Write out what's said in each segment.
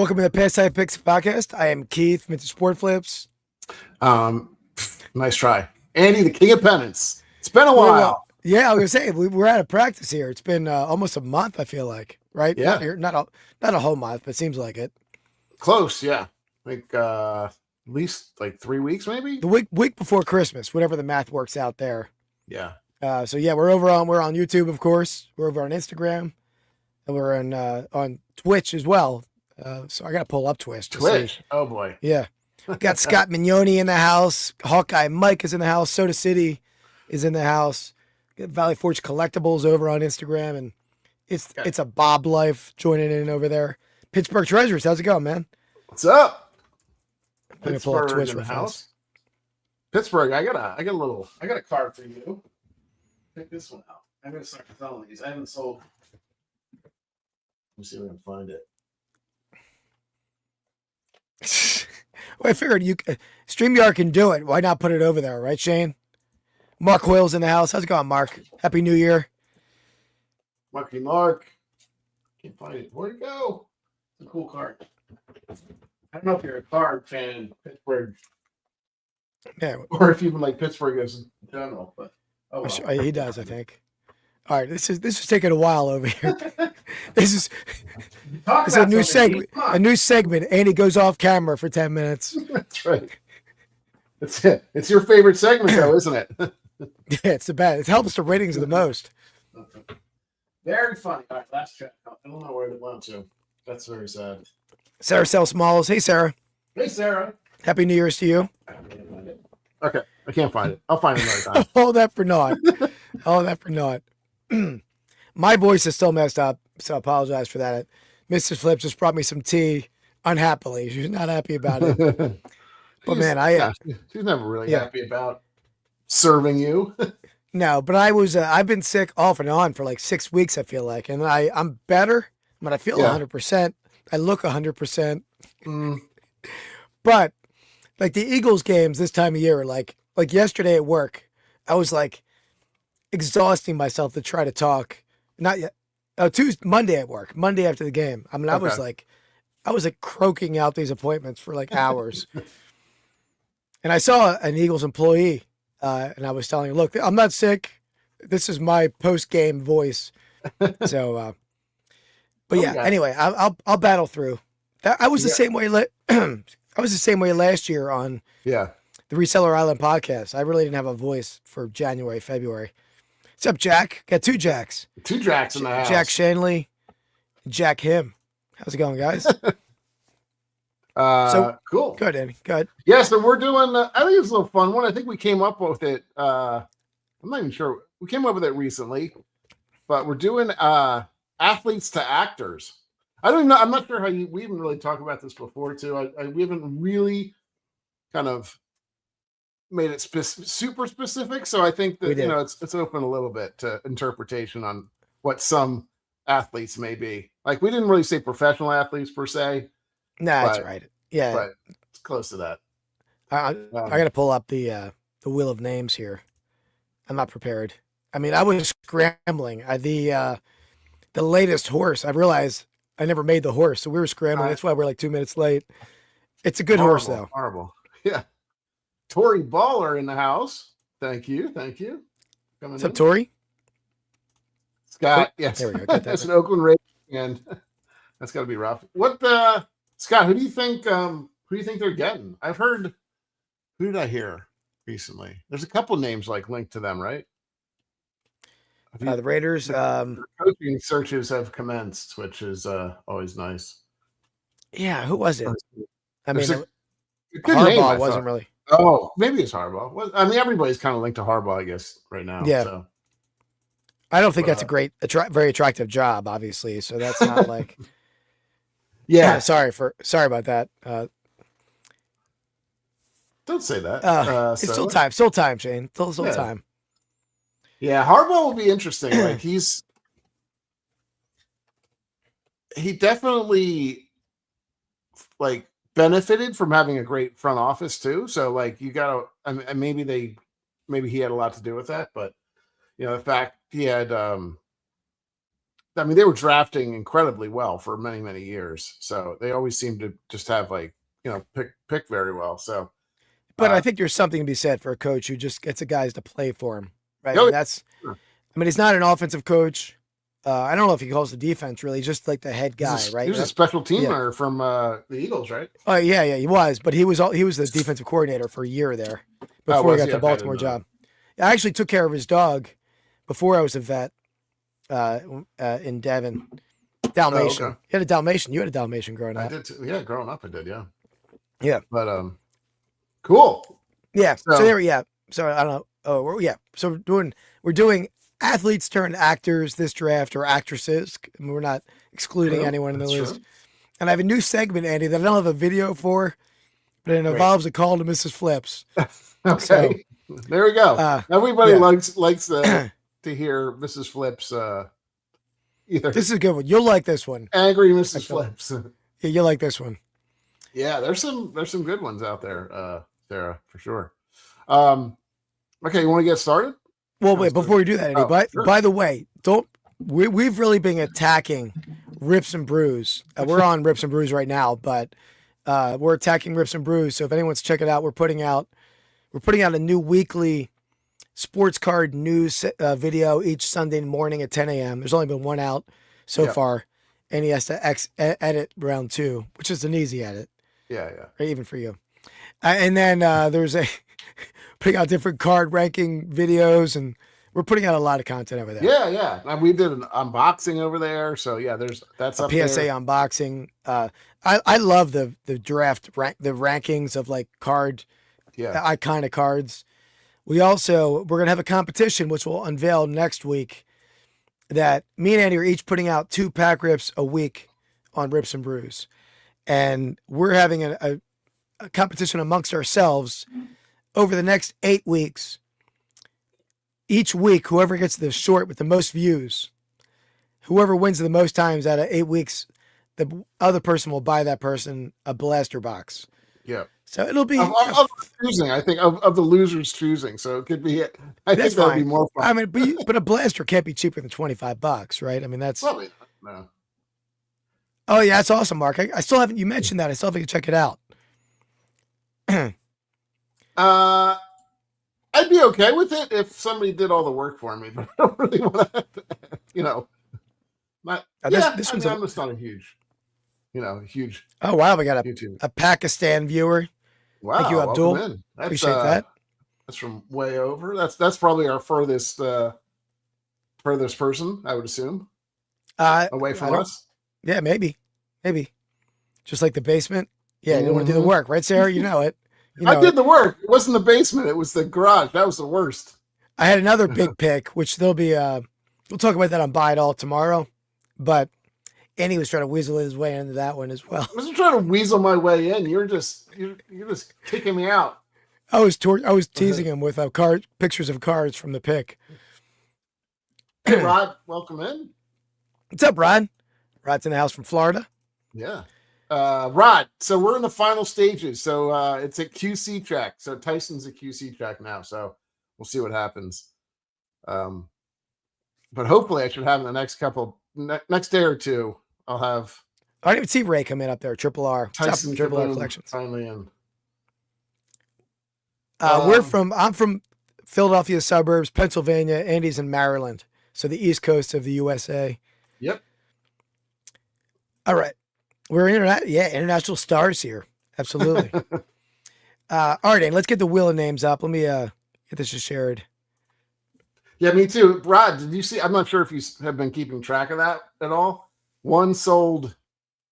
Welcome to the Pastime Picks Podcast. I am Keith, Mr. Sport Flips. Nice try. Andy, the king of Pennants. It's been a while. Yeah, I was going to say, we're out of practice here. It's been almost a month, I feel like, right? Yeah. Not a whole month, but it seems like it. Close, yeah. Like at least like 3 weeks, maybe? The week before Christmas, whatever the math works out there. Yeah. So yeah, we're on YouTube, of course. We're over on Instagram. And we're on Twitch as well. So I got to pull up Twitch. Twitch. Oh, boy. Yeah. Got Scott Mignoni in the house. Hawkeye Mike is in the house. Soda City is in the house. Got Valley Forge Collectibles over on Instagram. And it's a Bob life joining in over there. Pittsburgh Treasures. How's it going, man? What's up? I'm going to pull up Twitch in the real house. fast. Pittsburgh, I got a card for you. Check this one out. I'm going to start selling these. I haven't sold. Let me see if I can find it. Well, I figured StreamYard can do it. Why not put it over there, right, Shane? Mark Hoyle's in the house. How's it going, Mark? Happy New Year. Mark. Can't find it. Where'd it go? It's a cool card. I don't know if you're a card fan in Pittsburgh. Yeah. Or if you even like Pittsburgh as in general, but well. He does, I think. All right, this is taking a while over here. This is a new segment. A new segment. Andy goes off camera for 10 minutes. That's right. That's it. It's your favorite segment, though, isn't it? Yeah, it's the best. It helps the ratings the most. Very funny. All right, last check. I don't know where it went to. That's very sad. Sarah Sell Smalls. Hey, Sarah. Hey, Sarah. Happy New Year's to you. I can't find it. Okay, I can't find it. I'll find it another time. Hold that for naught. Hold that for naught. My voice is still messed up, so I apologize for that. Mrs. Flip just brought me some tea unhappily. She's not happy about it. But man, she's never really happy about serving you. No, but I've been sick off and on for like 6 weeks, I feel like. And I'm better, but I feel 100%. I look 100%. But like the Eagles games this time of year, like yesterday at work, I was like exhausting myself to try to talk. Not yet. Oh, Monday at work, Monday after the game. I mean, I was like croaking out these appointments for like hours. And I saw an Eagles employee, and I was telling him, look, I'm not sick. This is my post-game voice. So, but anyway, I'll battle through. I was the same way. I was the same way last year on the Reseller Island Podcast. I really didn't have a voice for January, February. What's up, Jack? Got two Jacks. Two Jacks in the house. Jack Shanley, Jack Him. How's it going, guys? So cool. Good, Andy. Good. Yeah, so we're doing, I think it's a little fun one. I think we came up with it. I'm not even sure. We came up with it recently, but we're doing athletes to actors. I don't even know. I'm not sure we haven't really talked about this before, too. We haven't really kind of made it super specific. So I think that, it's open a little bit to interpretation on what some athletes may be. Like, we didn't really say professional athletes per se. Nah, that's right. Yeah. But it's close to that. I got to pull up the wheel of names here. I'm not prepared. I mean, I was scrambling. The latest horse, I realized I never made the horse, so we were scrambling. That's why we're like 2 minutes late. It's a good horse, though. Horrible. Yeah. Tori Baller in the house. Thank you. What's up, Tori? Scott, yes. There we go. Got that. That's an Oakland Raiders, and that's got to be rough. Scott, who do you think they're getting? I've heard, who did I hear recently? There's a couple names like linked to them, right? The Raiders. Coaching searches have commenced, which is always nice. Yeah, who was it? I mean, Harbaugh wasn't really. Oh, maybe it's Harbaugh. Well, I mean, everybody's kind of linked to Harbaugh, I guess, right now. Yeah. So. I don't think that's a very attractive job, obviously. So that's not like. Yeah. Sorry about that. Don't say that. It's still time, Shane. Still time. Yeah, Harbaugh will be interesting. Like he definitely like benefited from having a great front office too. So like you gotta, maybe he had a lot to do with that, but the fact he had I mean, they were drafting incredibly well for many, many years. So they always seem to just have pick very well. So, But I think there's something to be said for a coach who just gets the guys to play for him, right? Oh, I mean, he's not an offensive coach. I don't know if he calls the defense really, just like the head guy, right? He was a special teamer from the Eagles, right? Oh yeah, he was, but he was the defensive coordinator for a year there before he got the Baltimore job. I actually took care of his dog before I was a vet in Devon. Dalmatian. Okay. You had a Dalmatian. You had a Dalmatian growing up. I did too. Yeah, growing up I did, yeah. Yeah. But cool. Yeah. So I don't know. Oh, yeah. So we're doing athletes turned actors this draft, or actresses. We're not excluding anyone in the list. True. And I have a new segment, Andy, that I don't have a video for, but it involves a call to Mrs. Flips. Okay. So, there we go. Everybody likes to hear Mrs. Flips. Either this is a good one. You'll like this one. Angry Mrs. Flips. Yeah, you'll like this one. Yeah, there's some good ones out there, Sarah, for sure. Okay, you want to get started? Well, wait, before we do that, Andy, by the way, we've really been attacking Rips and Brews. We're on Rips and Brews right now, but we're attacking Rips and Brews. So if anyone wants to check it out, we're putting out a new weekly sports card news video each Sunday morning at 10 a.m. There's only been one out so far, and he has to edit round 2, which is an easy edit. Yeah. Right, even for you. And then there's putting out different card ranking videos, and we're putting out a lot of content over there. Yeah. And we did an unboxing over there. So yeah, that's a up PSA there. Unboxing. I love the draft the rankings of like iconic cards. We're going to have a competition, which we'll unveil next week, that me and Andy are each putting out 2 pack rips a week on Rips and Brews. And we're having a competition amongst ourselves over the next 8 weeks. Each week, whoever gets the short with the most views, whoever wins the most times out of 8 weeks, the other person will buy that person a blaster box. Yeah. So it'll be of choosing. I think of the losers choosing. So it could be. I think that'll be more fun. I mean, but a blaster can't be cheaper than $25, right? I mean, that's probably no. Oh yeah, that's awesome, Mark. I still haven't. You mentioned that. I still haven't check it out. I'd be okay with it if somebody did all the work for me, but I don't really want to. This one's I'm just not a huge. Huge. Oh wow, we got a Pakistan viewer. Wow, thank you, Abdul. Appreciate that. That's from way over. That's probably our furthest person, I would assume. Away from us. Yeah, maybe. Just like the basement. Yeah, you don't want to do the work, right, Sarah? You know it. I did the work. It wasn't the basement. It was the garage. That was the worst. I had another big pick, which there'll be. We'll talk about that on Buy It All tomorrow. But Andy was trying to weasel his way into that one as well. I wasn't trying to weasel my way in. You're just kicking me out. I was teasing him with pictures of cards from the pick. Hey, Rod, welcome in. What's up, Rod? Rod's in the house from Florida. Yeah. Rod, so we're in the final stages. So it's a QC track. So Tyson's a QC track now. So we'll see what happens. But hopefully I should have in the next day or two, I'll have. I didn't even see Ray come in up there. Triple R. Tyson Triple R Collections. Finally in. I'm from Philadelphia suburbs, Pennsylvania. Andy's in Maryland. So the East Coast of the USA. Yep. All right. We're international stars here. Absolutely. All right, Andy, let's get the wheel of names up. Let me get this shared. Yeah, me too. Rod, did you see? I'm not sure if you have been keeping track of that at all. One sold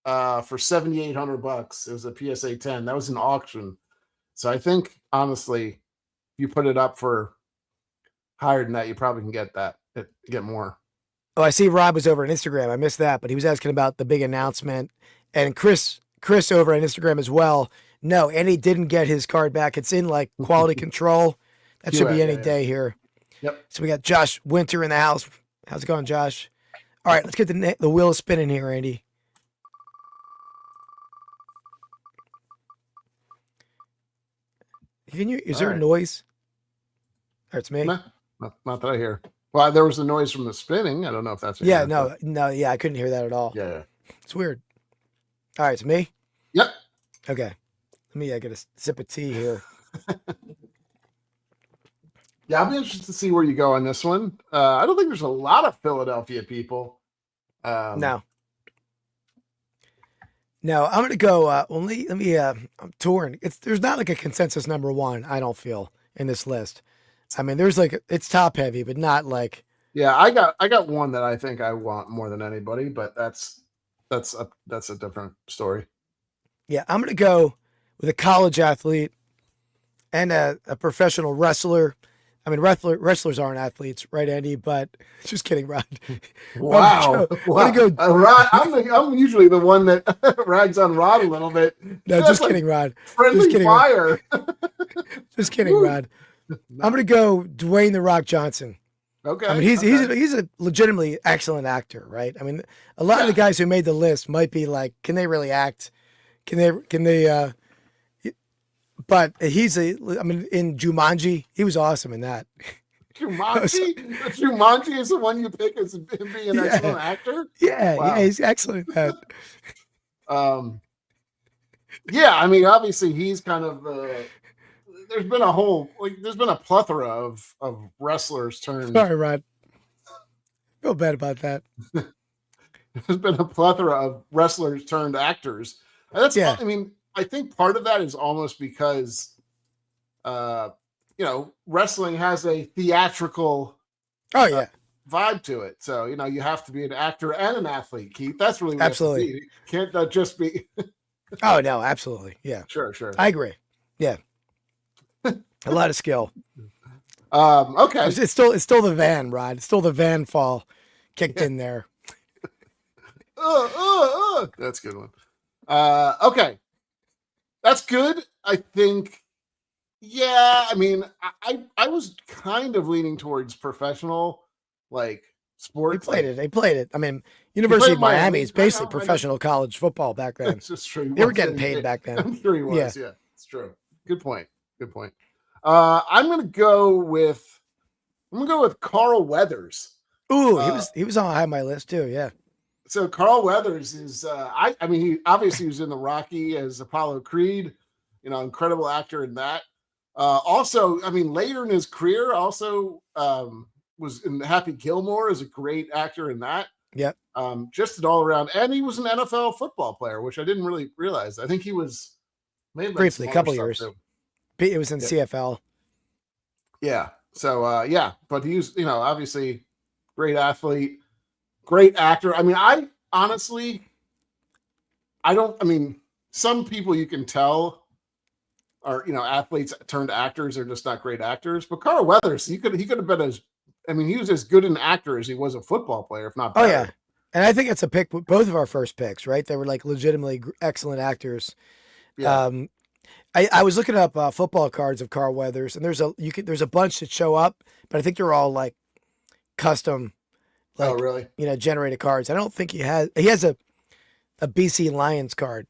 for $7,800. It was a PSA 10. That was an auction. So I think, honestly, if you put it up for higher than that, you probably can get more. Oh, I see Rob was over on Instagram. I missed that, but he was asking about the big announcement. And Chris over on Instagram as well. No, Andy didn't get his card back. It's in like quality control. That should be any day here. Yep. So we got Josh Winter in the house. How's it going, Josh? All right, let's get the wheel spinning here, Andy. Is there a noise? Or it's me? Not that I hear. Well, there was a noise from the spinning. I don't know if that's what Yeah, you heard, yeah, I couldn't hear that at all. yeah. It's weird. All right, it's me. Yep. Okay, let me get a sip of tea here. Yeah, I'll be interested to see where you go on this one. I don't think there's a lot of Philadelphia people. No, I'm gonna go. Well, let me. I'm touring. There's not like a consensus number one. I don't feel in this list. I mean, there's like it's top heavy, but not like. Yeah, I got one that I think I want more than anybody, but that's a different story. Yeah, I'm gonna go with a college athlete and a professional wrestler. I mean, wrestlers aren't athletes, right, Andy? But just kidding, Rod. Wow. I'm gonna go. Rod, I'm usually the one that rags on Rod a little bit. No, just kidding, Rod. Friendly Just kidding, fire. Just kidding, Rod. I'm gonna go Dwayne the Rock Johnson. Okay. I mean, he's a legitimately excellent actor, right? I mean, a lot of the guys who made the list might be like, can they really act? Can they? But I mean, in Jumanji, he was awesome in that. Jumanji is the one you pick as being an excellent actor? Yeah, Wow. yeah, he's excellent at that. Yeah, I mean, obviously he's kind of there's been a plethora of wrestlers turned. Sorry, Rod. Feel bad about that. There's been a plethora of wrestlers turned actors. And that's, I mean, I think part of that is almost because, wrestling has a theatrical vibe to it. So, you have to be an actor and an athlete, Keith. That's really what absolutely. You can't just be. Oh, no, absolutely. Yeah. Sure. I agree. Yeah. A lot of skill. Okay. It's still the van, Rod. It's still the van fall kicked in there. That's a good one. Okay. That's good. I think, yeah, I mean, I was kind of leaning towards professional, like, sports. They played it. I mean, University of Miami is basically professional college football back then. That's just true. They were getting paid back then. I'm sure he was. Yeah, it's true. Good point. I'm gonna go with Carl Weathers. Ooh, he was on high on my list too. Yeah. So Carl Weathers is I mean, he obviously was in the Rocky as Apollo Creed, incredible actor in that. Also, I mean, later in his career, also was in Happy Gilmore as a great actor in that. Yep. Just an all around, and he was an NFL football player, which I didn't really realize. I think he was maybe briefly a couple years. Too. It was in CFL. Yeah. So but he was, obviously great athlete, great actor. I mean, some people you can tell are, athletes turned actors are just not great actors. But Carl Weathers, he could have been he was as good an actor as he was a football player, if not better. Oh, yeah. And I think it's a pick, both of our first picks, right? They were like legitimately excellent actors. Yeah. I was looking up football cards of Carl Weathers, and there's a bunch that show up, but I think they're all like custom, like, really? Generated cards. I don't think he has a BC Lions card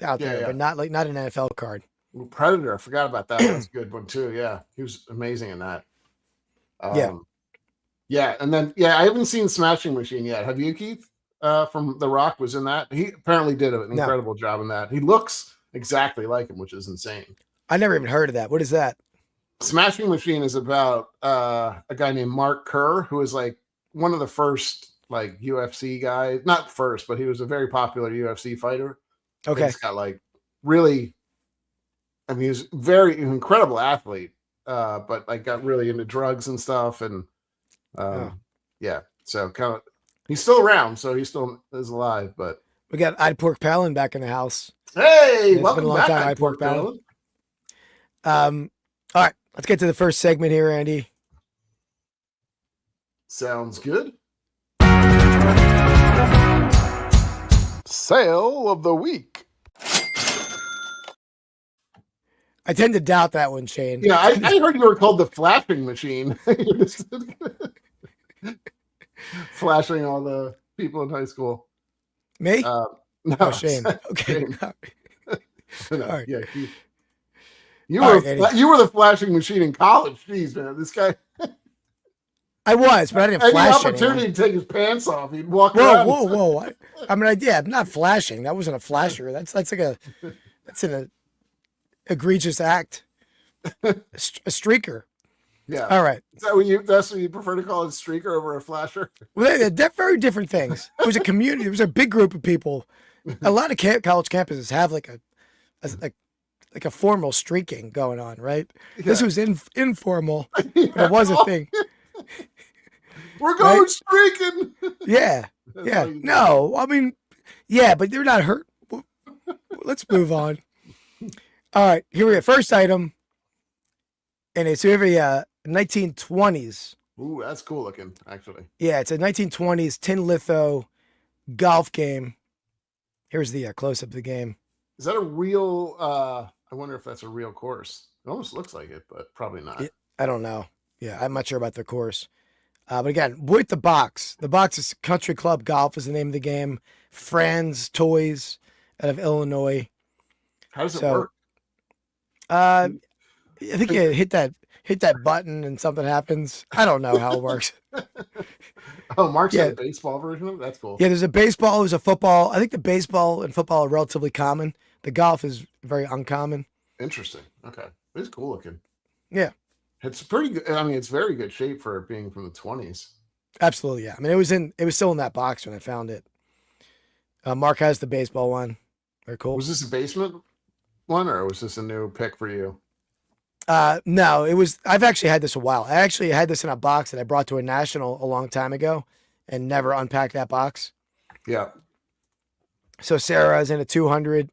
out there, but not an NFL card. Predator, I forgot about that. That's a good one too. Yeah, he was amazing in that. And then I haven't seen Smashing Machine yet. Have you, Keith? From The Rock was in that. He apparently did an incredible job in that. He looks exactly like him, which is insane. I never even heard of that. What is that? Smashing Machine is about a guy named Mark Kerr, who is like one of the first like UFC guys. Not first, but he was a very popular UFC fighter. Okay. He's got like really, he was an incredible athlete, but like got really into drugs and stuff. And so kind of, he's still around, so he still is alive, but we got I'd Pork Palin back in the house. Hey, it's been a long time. I'd Pork Palin. All right, let's get to the first segment here, Andy. Sounds good. Sale of the week. I tend to doubt that one, Shane. Yeah, I heard you were called the flashing machine. Flashing all the people in high school. Me? No, Shane. Okay. Shane. No, all right. Yeah, you were the flashing machine in college. Jeez, man, this guy. I was, but I didn't Any flash opportunity anyone. to take his pants off, he'd walk Whoa, around. whoa, whoa! I'm not flashing. That wasn't a flasher. That's that's an egregious act. A streaker. Yeah. All right. Is that that's what you prefer to call a streaker over a flasher? Well, they're very different things. It was a community. It was a big group of people. A lot of college campuses have like a formal streaking going on, right? Yeah. This was informal, but it was a thing. We're going streaking. Yeah. Yeah. No, I mean, yeah, but they're not hurt. Let's move on. All right. Here we go. First item. And it's over 1920s. Ooh, that's cool looking, actually. Yeah, it's a 1920s tin litho golf game. Here's the close-up of the game. Is that a real, I wonder if that's a real course. It almost looks like it, but probably not. I don't know. Yeah, I'm not sure about the course. But again, with the box is Country Club Golf is the name of the game. Franz Toys out of Illinois. How does it work? I think you hit that button and something happens. I don't know how it works. Oh, Mark's got a baseball version of it? That's cool. Yeah, there's a baseball, there's a football. I think the baseball and football are relatively common. The golf is very uncommon. Interesting. Okay. It's cool looking. Yeah. It's pretty good. I mean, it's very good shape for it being from the 20s. Absolutely, yeah. I mean, it was still in that box when I found it. Mark has the baseball one. Very cool. Was this a basement one or was this a new pick for you? No, I've actually had this a while. I actually had this in a box that I brought to a national a long time ago and never unpacked that box. Yeah. So Sarah's in a 200.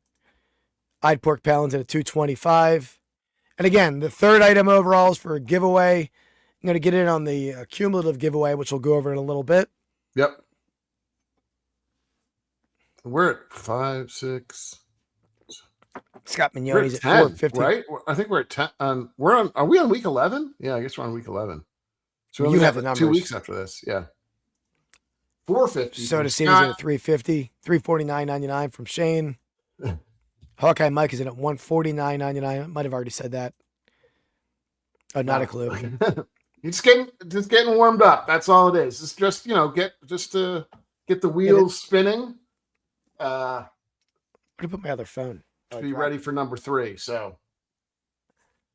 I'd Pork Palin's in a 225. And again, the third item overall is for a giveaway. I'm going to get in on the cumulative giveaway, which we'll go over in a little bit. Yep. We're at 5, 6. Scott Mignoni's at 10, 450. right? I think we're at 10. Are we on week 11? Yeah, I guess we're on week 11. So we you only have the numbers. 2 weeks after this. Yeah. 450. Soda City's in at 350. 349.99 from Shane. Hawkeye Mike is in at 149.99. I might have already said that. Oh, not a clue. You're just getting warmed up. That's all it is. It's just, to get the wheels spinning. I'm gonna put my other phone. To be ready for number 3. So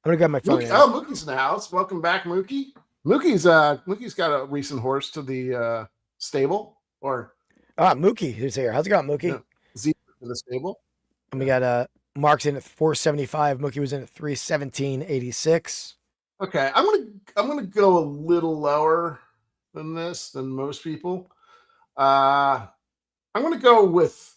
I'm gonna grab my phone. Mookie's in the house. Welcome back, Mookie. Mookie's got a recent horse to the stable. Mookie is here. How's it going, Mookie? Yeah. Z in the stable. And we got Mark's in at 475. Mookie was in at 317.86. Okay, I'm gonna go a little lower than most people. I'm gonna go with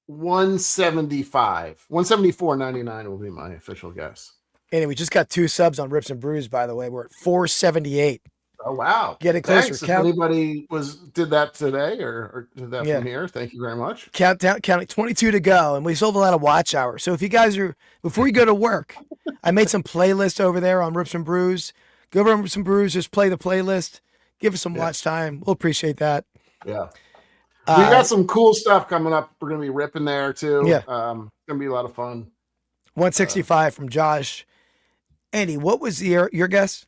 175. 174.99 will be my official guess. Anyway, we just got 2 subs on Rips and Brews, by the way. We're at 478. Oh wow. Getting closer. Thanks. If anybody did that today or did that from here, thank you very much. Counting 22 to go, and we still have a lot of watch hours. So if you guys before you go to work, I made some playlists over there on Rips and Brews. Go over on Rips and Brews, just play the playlist. Give us some watch time. We'll appreciate that. Yeah. We got some cool stuff coming up. We're going to be ripping there too. Yeah. Going to be a lot of fun. 165 from Josh. Andy, what was your guess?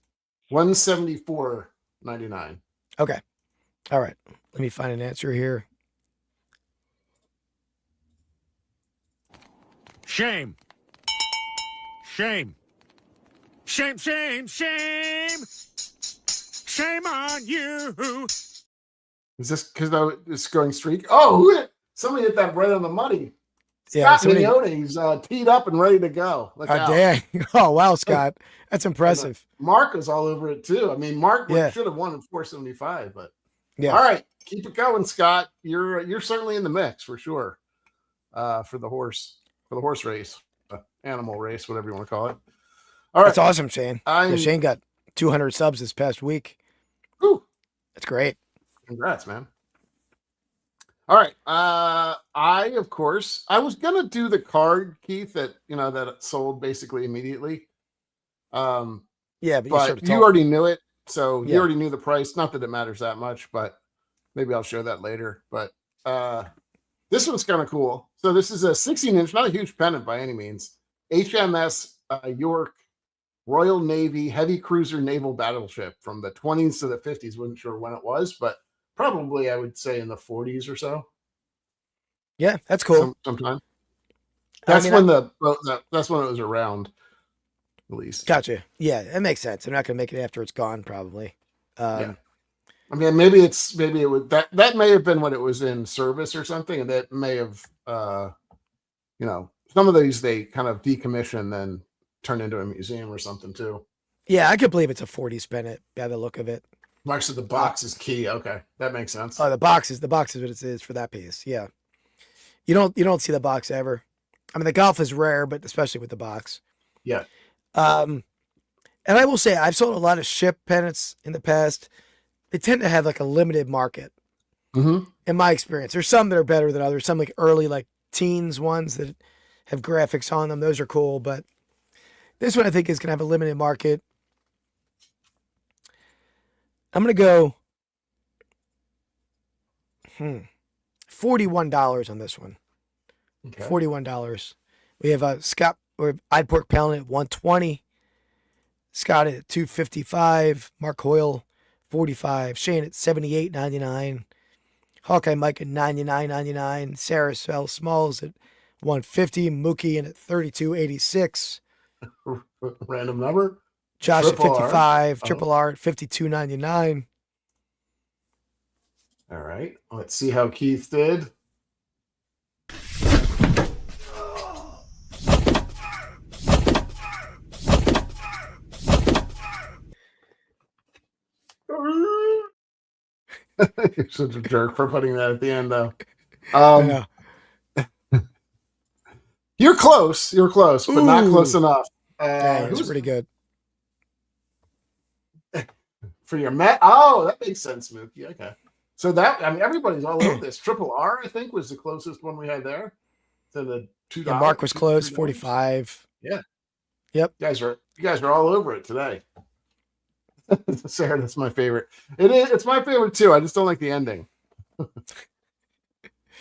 174.99. Okay. All right. Let me find an answer here. Shame. Shame. Shame, shame, shame. Shame on you. Is this because it's going streak? Oh, somebody hit that right on the money. Yeah, Scott Mignoni's teed up and ready to go. Look out. Dang. Oh, wow, Scott. That's impressive. Mark is all over it, too. I mean, Mark should have won at 475, but yeah. All right. Keep it going, Scott. You're certainly in the mix for sure for the horse race, animal race, whatever you want to call it. All right. That's awesome, Shane. Shane got 200 subs this past week. Ooh. That's great. Congrats, man. All right. I was gonna do the card, Keith, that sold basically immediately. But you already knew it, so you already knew the price. Not that it matters that much, but maybe I'll show that later. But this one's kind of cool. So this is a 16-inch, not a huge pennant by any means. HMS York Royal Navy heavy cruiser naval battleship from the 20s to the 50s. Wasn't sure when it was, but probably I would say in the 40s or so. Yeah, that's cool. Sometime. That's when that's when it was around, at least. Gotcha. Yeah, it makes sense. I'm not going to make it after it's gone, probably. Yeah. I mean, maybe it was that may have been when it was in service or something, and that may have, some of these they kind of decommission then turn into a museum or something too. Yeah, I could believe it's a 40s Bennett by the look of it. Mark said the box is key. Okay, that makes sense. Oh, the box is what it is for that piece. Yeah, you don't see the box ever. I mean, the golf is rare, but especially with the box. Yeah. And I will say I've sold a lot of ship pennants in the past. They tend to have like a limited market. Mm-hmm. In my experience, there's some that are better than others. Some like early like teens ones that have graphics on them. Those are cool, but this one I think is going to have a limited market. I'm going to go $41 on this one. Okay. $41. We have Scott or I'd Pork Pellet at $120. Scott at $255. Mark Hoyle $45. Shane at $78.99. Hawkeye Mike at $99.99. Sarah Sell Smalls at $150. Mookie in at $32.86. Random number. Josh Triple at $55. R. Triple R at $52.99. All right. Let's see how Keith did. You're such a jerk for putting that at the end, though. You're close, but not close enough. That's pretty good. For your Met? Oh, that makes sense, Mookie. Okay. So everybody's all over this. Triple R, I think, was the closest one we had there to the $2. Yeah, Mark was close, 45. Yeah. Yep. You guys are all over it today. Sarah, that's my favorite. It's my favorite too. I just don't like the ending. All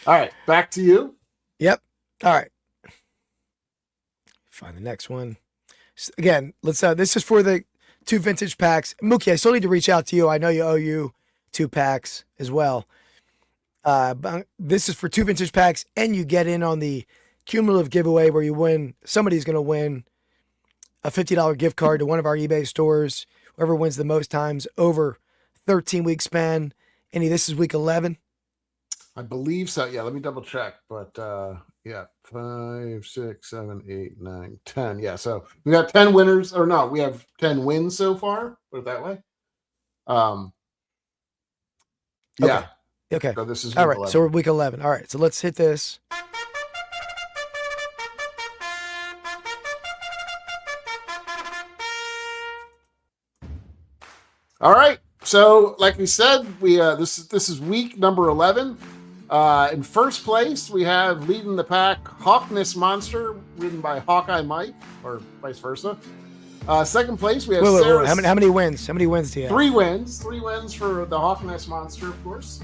right, back to you. Yep. All right. Find the next one. Again, let's this is for the 2 vintage packs. Mookie, I still need to reach out to you. I know you owe you 2 packs as well. But this is for 2 vintage packs, and you get in on the cumulative giveaway where you win. Somebody's going to win a $50 gift card to one of our eBay stores. Whoever wins the most times over 13-week span. This is week 11. I believe so. Yeah, let me double check. But 5, 6, 7, 8, 9, 10. Yeah, so we got 10 winners, or no, we have 10 wins so far. Put it that way. Yeah. Okay. So this is all right. 11. So we're week 11. All right. So let's hit this. All right. So, like we said, we this is week number 11. In first place, we have leading the pack Hawkness Monster, ridden by Hawkeye Mike, or vice versa. Second place, we have Sarah. How many wins? How many wins do you have? 3 wins. 3 wins for the Hawkness Monster, of course.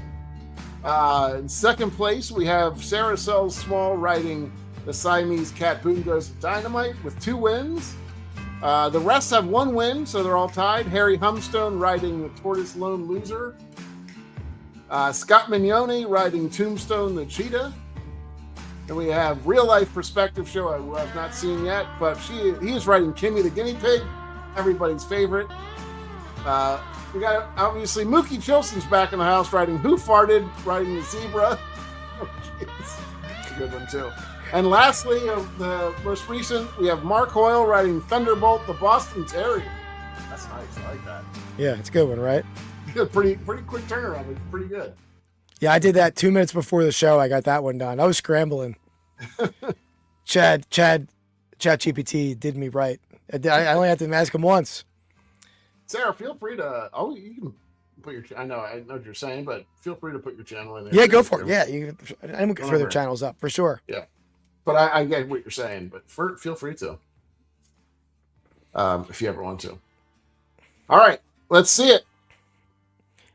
In second place, we have Sarah Sells Small riding the Siamese Cat Boom Goes Dynamite with 2 wins. The rest have 1 win, so they're all tied. Harry Humstone riding the Tortoise Lone Loser. Scott Mignoni riding Tombstone the Cheetah. And we have Real Life Perspective Show I have not seen yet, but he is riding Kimmy the Guinea Pig, everybody's favorite. We got, obviously, Mookie Chilson's back in the house riding Who Farted, riding the Zebra. Oh, jeez. That's a good one, too. And lastly, the most recent, we have Mark Hoyle riding Thunderbolt, the Boston Terrier. That's nice. I like that. Yeah, it's a good one, right? Good, pretty quick turnaround. It's pretty good. Yeah, I did that 2 minutes before the show. I got that one done. I was scrambling. Chad GPT did me right. I only had to ask him once. Sarah, feel free to. Oh, you can put your. I know what you're saying, but feel free to put your channel in there. Yeah, go for it. Yeah, anyone can throw their channels up for sure. Yeah, but I get what you're saying. But feel free to, if you ever want to. All right, let's see it.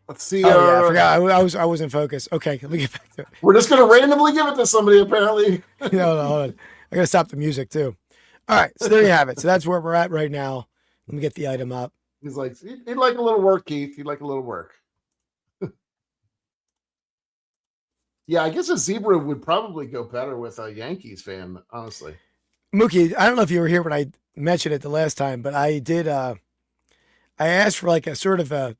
Let's see. I forgot. I was in focus. Okay, let me get back to it. We're just gonna randomly give it to somebody, apparently. No, hold on. I gotta stop the music too. All right, so there you have it. So that's where we're at right now. Let me get the item up. He's like, he'd like a little work, Keith. He'd like a little work. Yeah, I guess a zebra would probably go better with a Yankees fan, honestly. Mookie, I don't know if you were here when I mentioned it the last time, but I did. I asked for like a sort of a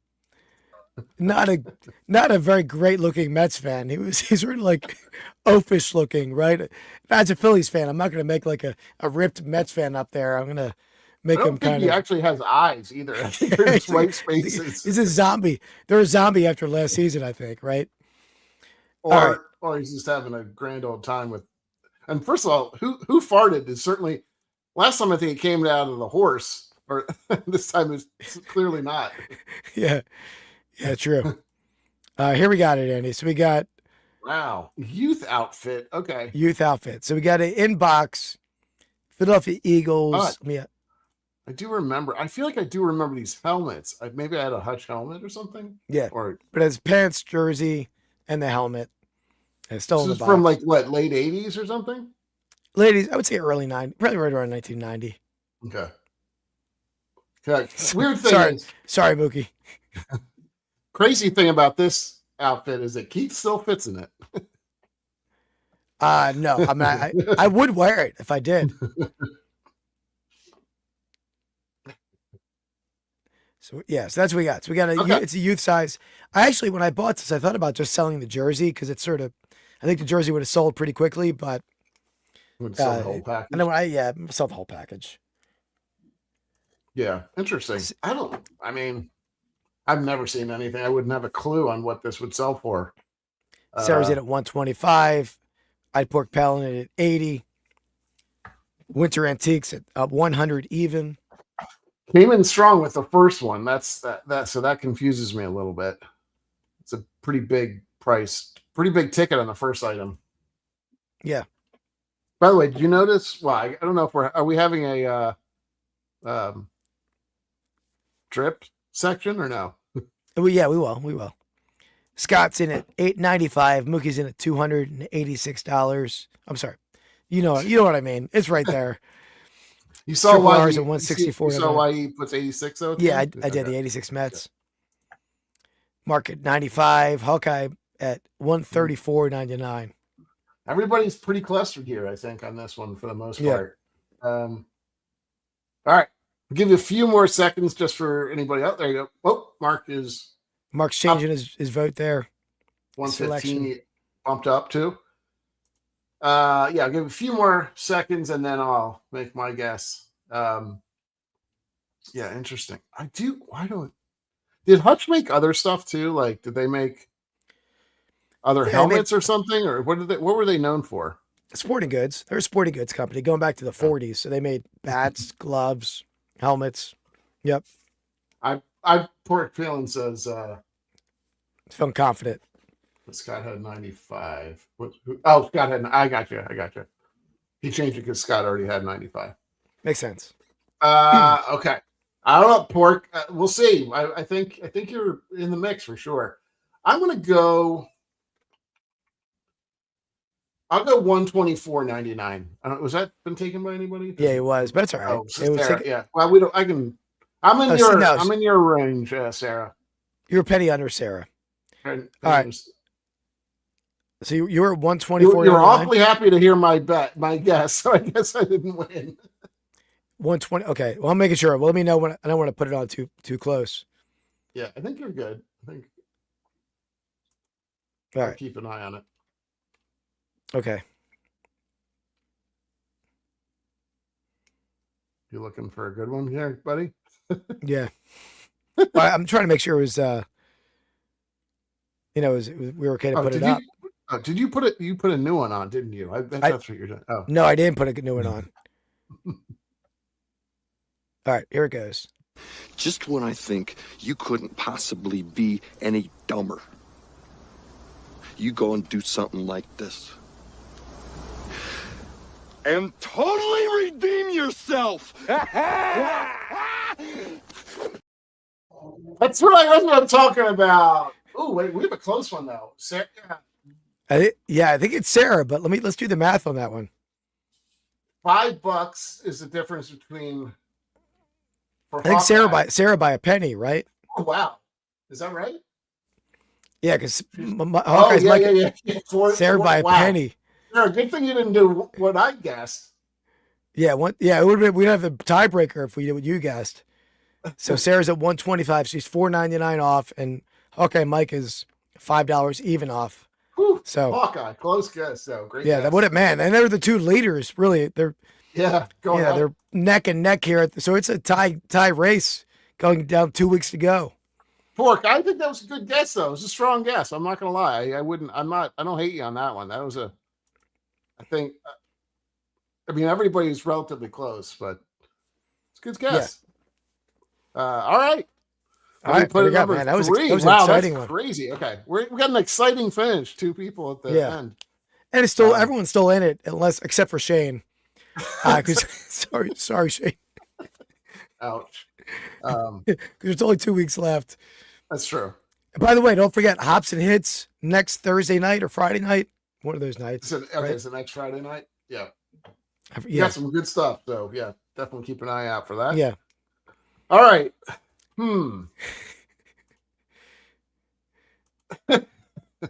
not a very great looking Mets fan. He's sort of like oafish looking, right? As a Phillies fan, I'm not going to make like a ripped Mets fan up there. I'm going to make I don't him think kind he of. actually has eyes either. I think they're just white spaces. He's a zombie. They're a zombie after last season, I think, right? Or he's just having a grand old time with. And first of all, who farted is certainly. Last time I think it came out of the horse, or this time it's clearly not. Yeah, true. Here we got it, Andy. So we got youth outfit. Okay, youth outfit. So we got an inbox. Philadelphia Eagles. I do remember. I feel like I do remember these helmets. Maybe I had a Hutch helmet or something. Yeah, but it's pants, jersey, and the helmet. And it's still in the box. From like what, late 80s or something? Ladies, I would say early 90s, probably right around 1990. Okay. Weird thing sorry, Mookie. Crazy thing about this outfit is that Keith still fits in it. No, I mean, I would wear it if I did. So that's what we got. So we got it's a youth size. When I bought this, I thought about just selling the jersey because it's sort of, I think the jersey would have sold pretty quickly, but would sell the whole package. Sell the whole package. Yeah, interesting. I've never seen anything. I wouldn't have a clue on what this would sell for. Sarah's in at 125. I'd pork Palin at 80. Winter Antiques at 100 even. Came in strong with the first one. So that confuses me a little bit. It's a pretty big price, pretty big ticket on the first item. Yeah. By the way, did you notice? Well, I don't know if are we having a drip section or no? Yeah, we will. Scott's in at $895. Mookie's in at $286. I'm sorry. You know what I mean. It's right there. You saw why at 164. You saw why he puts 86 though? Yeah, I did the 86 Mets. Mark at 95. Hawkeye at 134.99. Everybody's pretty clustered here, I think, on this one for the most part. All right. I'll give you a few more seconds just for anybody out there. You go. Oh, Mark's changing his vote there. 115 bumped up too. I'll give a few more seconds and then I'll make my guess. Interesting. Did Hutch make other stuff too? Like, did they make other helmets or something? Or what were they known for? Sporting goods. They're a sporting goods company going back to the 40s. So they made bats, gloves, helmets. Yep. Pork Phelan says feeling confident. Scott had 95. Scott had. I got you. He changed it because Scott already had 95. Makes sense. Okay. I don't know, Pork. We'll see. I think you're in the mix for sure. I'm gonna go. I'll go 124.99. Was that been taken by anybody? Yeah, it was, but it's all right. It was yeah. Well, we don't. I can. I'm in your range, Sarah. You're a penny under Sarah. All right. So you were at 124. You were awfully happy to hear my guess. So I guess I didn't win. 120. Okay. Well, I'm making sure. Well, let me know when I don't want to put it on too close. Yeah, I think you're good. I think. All right. Keep an eye on it. Okay. You looking for a good one here, buddy? Yeah. Well, I'm trying to make sure it was. We were okay to put it up. Did you put it? You put a new one on, didn't you? That's what you're doing. Oh no, I didn't put a new one on. All right, here it goes. Just when I think you couldn't possibly be any dumber, you go and do something like this. And totally redeem yourself. That's what I'm talking about. Oh, wait, we have a close one though. Sarah. I think it's Sarah, but let's do the math on that one. $5 is the difference between for I think Hawkeye. Sarah by a penny, right? Oh, wow. Is that right? Yeah, because Oh, Hawkeye's yeah, Mike. yeah, yeah. Yeah. Sarah by a Wow. penny. Yeah, good thing you didn't do what I guessed. Yeah, it would have been. We'd have a tiebreaker if we did what you guessed. So Sarah's at 125. She's $4.99 off, and Hawkeye Mike is $5 even off. Whew. So Hawkeye, close guess. So great. yeah, guess. that would have man, and they're the two leaders. Really, they're Go ahead. they're neck and neck here. So it's a tie race going down 2 weeks to go. Pork, I think that was a good guess, though. It was a strong guess. I'm not gonna lie. I wouldn't. I don't hate you on that one. That was I think. I mean, everybody's relatively close, but it's a good guess. All right. All right, Put it man. number That was three. an Wow, exciting that's one. crazy. Okay, we got an exciting finish. 2 people at the end. And it's still everyone's still in it, except for Shane. Because sorry, Shane. Ouch. Because there's only 2 weeks left. That's true. And by the way, don't forget Hops and Hits next Thursday night or Friday night. One of those nights. So, okay, right? is it next Friday night? Yeah. You Yeah. got some good stuff, so yeah, definitely keep an eye out for that. Yeah. All right.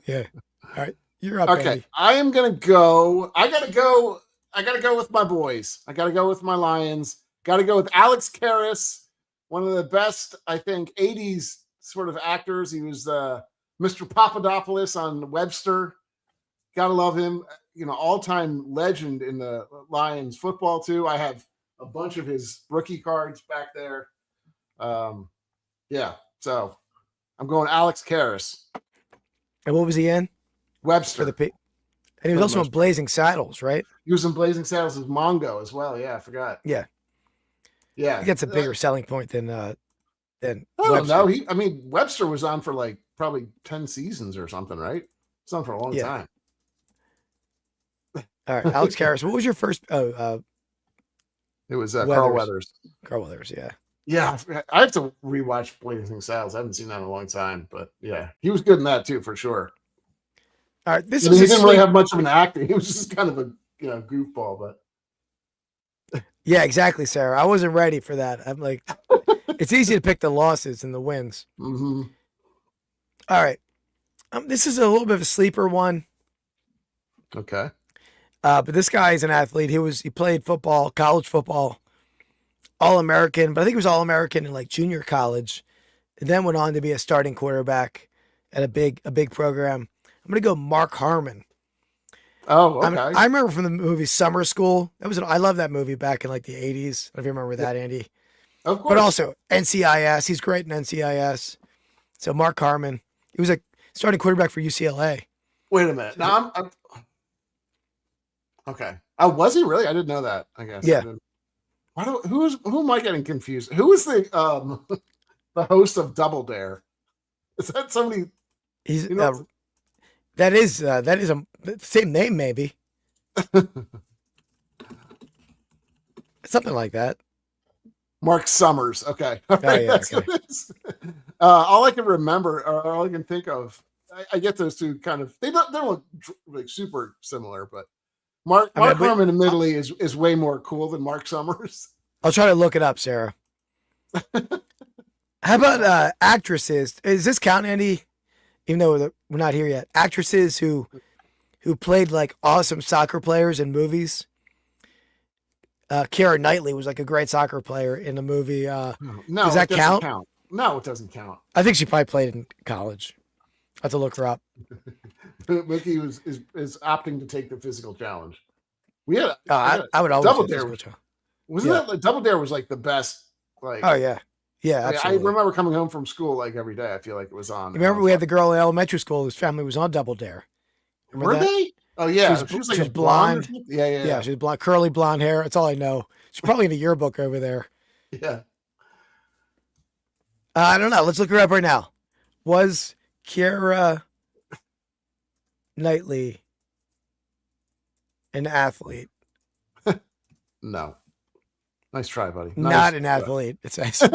Yeah. All right. You're up. Okay. Andy. I am gonna go. I gotta go with my boys. I gotta go with my Lions. Gotta go with Alex Karras, one of the best, I think, 80s sort of actors. He was Mr. Papadopoulos on Webster. Gotta love him. You know, all-time legend in the Lions football too. I have a bunch of his rookie cards back there. Yeah. So I'm going Alex Karras. And what was he in? Webster. For the P. And he was also in Blazing Saddles, right? He was in Blazing Saddles as Mongo as well. Yeah, I forgot. Yeah. Yeah. He gets a bigger selling point than I don't know. Webster was on for like probably 10 seasons or something, right? It's on for a long time. All right, Alex Karras. What was your first? It was Carl Weathers. Carl Weathers, yeah. Yeah, I have to rewatch Blazing Saddles. I haven't seen that in a long time, but yeah, he was good in that too, for sure. All right, he didn't really have much of an acting. He was just kind of a goofball, but yeah, exactly, Sarah. I wasn't ready for that. I'm like, it's easy to pick the losses and the wins. Mm-hmm. All right, this is a little bit of a sleeper one. Okay. But this guy is an athlete. He played football, college football, All-American, but I think he was All-American in like junior college, and then went on to be a starting quarterback at a big program. I'm gonna go Mark Harmon. Oh, okay. I remember from the movie Summer School. I love that movie back in like the 80s. I don't know if you remember that, Andy. Of course. But also NCIS. He's great in NCIS. So Mark Harmon. He was a starting quarterback for UCLA. Wait a minute. Now I'm okay. Oh, was he really? I didn't know that. I guess. Yeah. Who am I getting confused? Who is the the host of Double Dare? Is that somebody? He's that is a same name maybe. Something like that. Mark Summers. Okay. All right. Yeah, That's what it is. All I can remember, or all I can think of, I get those two kind of. They don't look like super similar, but Mark Harmon, admittedly, is way more cool than Mark Summers. I'll try to look it up, Sarah. How about actresses? Does this count, Andy? Even though we're not here yet, actresses who played like awesome soccer players in movies. Keira Knightley was like a great soccer player in the movie. No, does that count? No, it doesn't count. I think she probably played in college. I have to look her up. Mookie is opting to take the physical challenge. We had. I would always Double say Dare. physical challenge. Wasn't that like Double Dare was like the best? Like, oh yeah, yeah. I Absolutely. remember coming home from school like every day. I feel like it was on. Remember, we had the girl in elementary school whose family was on Double Dare. Remember Were that? they? Oh yeah, she was like she was a blonde. blonde. Yeah. She was blonde, curly blonde hair. That's all I know. She's probably in a yearbook over there. Yeah. I don't know. Let's look her up right now. Was Keira Knightley an athlete? No. Nice try, buddy. Not an athlete. It says she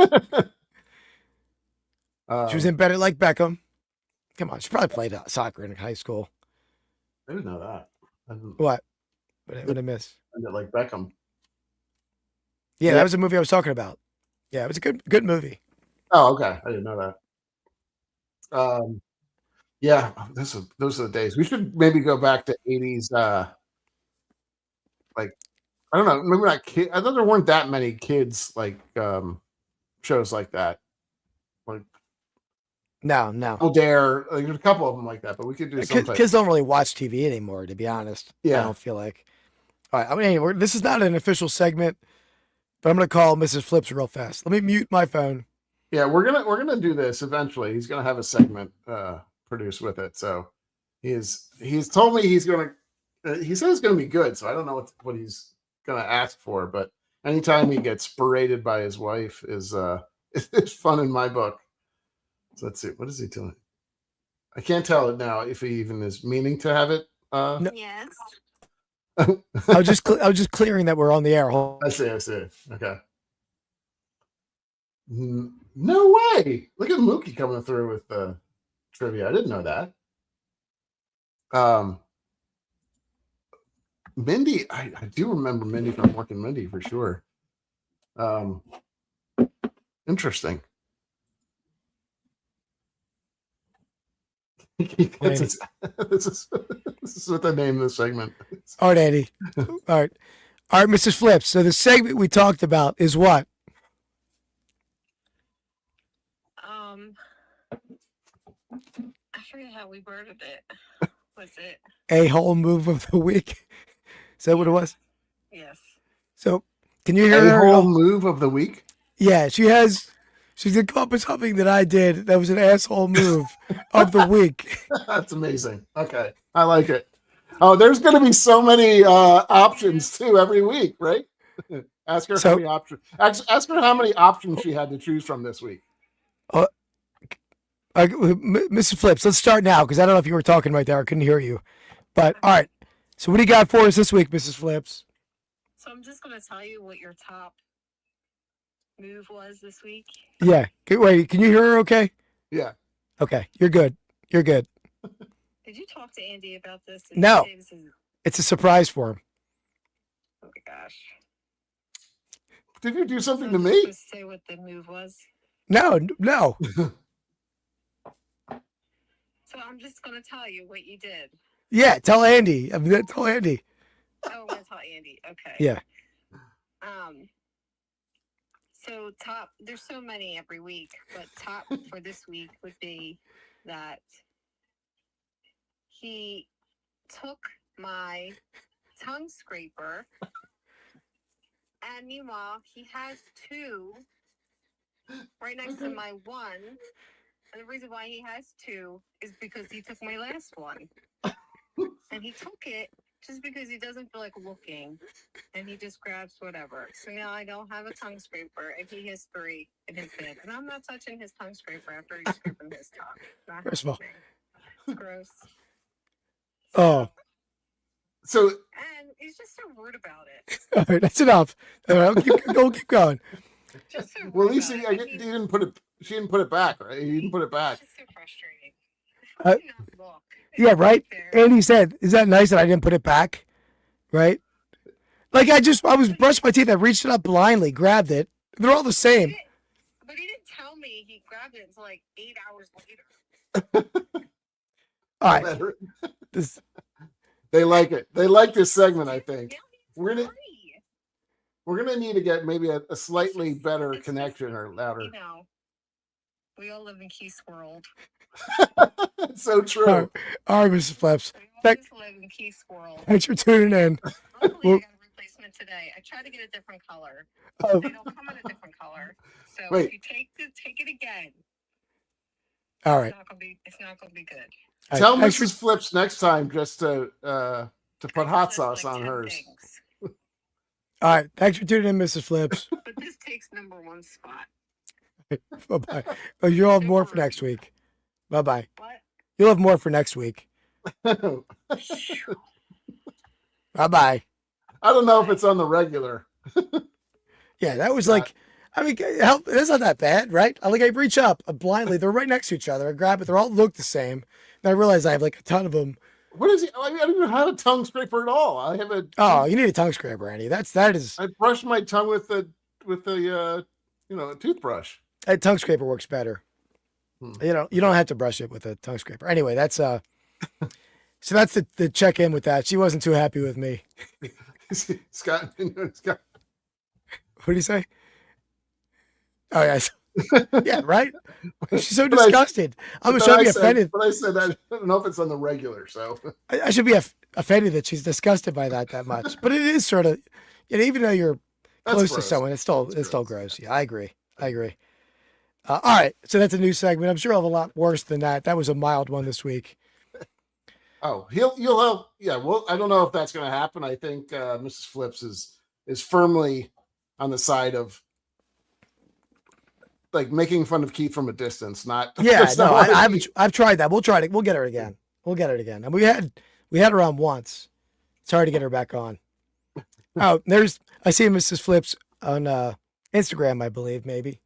was in Better Like Beckham. Come on, she probably played soccer in high school. I didn't know that. What? What did I miss? Like Beckham. Yeah, that was the movie I was talking about. Yeah, it was a good movie. Oh, okay. I didn't know that. Yeah, those are the days. We should maybe go back to 80s. Like I don't know, maybe not kid. I thought there weren't that many kids like shows like that. Like No. Double Dare. Like, there's a couple of them like that, but we could do something. Kids don't really watch TV anymore, to be honest. Yeah. I don't feel like. All right. I mean, anyway, this is not an official segment, but I'm gonna call Mrs. Flips real fast. Let me mute my phone. Yeah, we're gonna do this eventually. He's gonna have a segment produced with it. So he's told me he's gonna. He said it's gonna be good. So I don't know what he's gonna ask for, but anytime he gets berated by his wife is fun in my book. So let's see. What is he doing? I can't tell it now if he even is meaning to have it. No. Yes. I was just clearing that we're on the air. I see. Okay. No way! Look at Mookie coming through with the trivia. I didn't know that. Mindy, I do remember Mindy from Working Mindy for sure. Interesting. this is what the name of the segment is. All right, Andy. All right, Mrs. Flips. So the segment we talked about is what? I forget how we worded it. Was it? A whole move of the week. Is that what it was? Yes. So can you hear A her? whole move of the week? Yeah, she's gonna come up with something that I did that was an asshole move of the week. That's amazing. Okay, I like it. Oh, there's going to be so many options too every week, right? Ask her how many options. Ask her how many options she had to choose from this week. Mrs. Flips, let's start now because I don't know if you were talking right there. I couldn't hear you. But all right. So what do you got for us this week, Mrs. Flips? So I'm just going to tell you what your top move was this week. Yeah. Wait, can you hear her okay? Yeah. Okay. You're good. Did you talk to Andy about this? No. It's a surprise for him. Oh my gosh. Did you do something to I'm me? just say what the move was. No. So I'm just going to tell you what you did. Yeah, tell Andy. Tell Andy. Oh, I'm going to tell Andy. Okay. Yeah. So top, there's so many every week, but top for this week would be that he took my tongue scraper, and meanwhile he has two right next to my one. And the reason why he has two is because he took my last one. And he took it just because he doesn't feel like looking. And he just grabs whatever. So now I don't have a tongue scraper, and he has three in his bed. And I'm not touching his tongue scraper after he's scraping his tongue. Not First of all. happening. It's gross. Oh. So. And he's just so rude about it. All right, that's enough. All right, keep going. Just so Well, at rude least about he it. And didn't put it. She didn't put it back, right? He didn't put it back. It's just so frustrating. Uh, Do not look. Yeah, right. There. Andy said, "Is that nice that I didn't put it back?" Right? Like I was brushing my teeth. I reached it up blindly, grabbed it. They're all the same. But he didn't tell me he grabbed it until like 8 hours later. All right. This, They like it. They like this segment, I think. Now he's We're gonna free. we're gonna need to get maybe a slightly It's just- better it's just, connection or louder. You know, we all live in Keith's world. So true. all right, Mrs. Flips. We all Thank- just live in Keith's world. Thanks for tuning in. Luckily, Well- I got a replacement today. I tried to get a different color. Oh, They don't come in a different color. So Wait. if you take it again, all right. it's not gonna be good. All right, Tell thanks for- Mrs. Flips next time just to put hot There's sauce like on 10 hers. things, All right. Thanks for tuning in, Mrs. Flips. but this takes number one spot. Bye bye. Oh, you'll have more for next week. Bye bye. What? You'll have more for next week. Bye bye. I don't know if it's on the regular. Yeah, that was like, I mean, that's not that bad, right? I reach up blindly. They're right next to each other. I grab it. They all look the same. And I realize I have like a ton of them. What is he? I don't even have a tongue scraper at all. I have a. Oh, you need a tongue scraper, Andy. That is. I brush my tongue with the a toothbrush. A tongue scraper works better. You don't have to brush it with a tongue scraper. Anyway, that's so that's the check in with that. She wasn't too happy with me. Scott. What do you say? Oh yeah, yeah, right. She's so disgusted. I'm sure be offended. But I said I don't know if it's on the regular, so I should be offended that she's disgusted by that much. But it is sort of, even though you're close to someone, it's still gross. Yeah, I agree. All right, so that's a new segment. I'm sure I'll have a lot worse than that. That was a mild one this week. Oh, you'll have, yeah. Well, I don't know if that's going to happen. I think Mrs. Flips is firmly on the side of like making fun of Keith from a distance. Not yeah. No, I've tried that. We'll try it. We'll get her again. And we had her on once. It's hard to get her back on. Oh, I see Mrs. Flips on Instagram, I believe, maybe.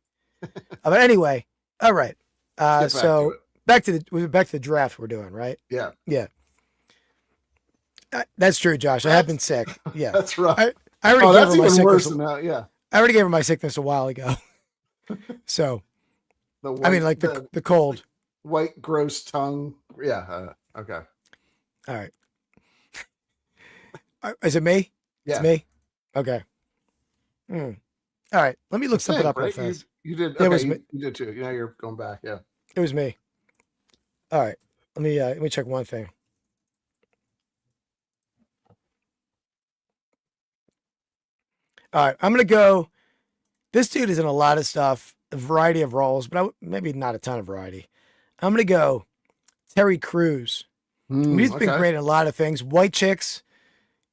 But anyway, all right. So back to the draft we're doing, right? Yeah. Yeah. That's true, Josh. I have been sick. Yeah. That's right. I already gave her my sickness. Worse than that. Yeah. I already gave her my sickness a while ago. So, the cold. White, gross tongue. Yeah. Okay. All right. Is it me? Yeah. It's me? Okay. All right. Let me look something up real fast. You did. Okay, it was me. You did too. Now you're going back. Yeah. It was me. All right. Let me check one thing. All right. I'm going to go. This dude is in a lot of stuff, a variety of roles, but maybe not a ton of variety. I'm going to go Terry Crews. He's been great in a lot of things. White Chicks.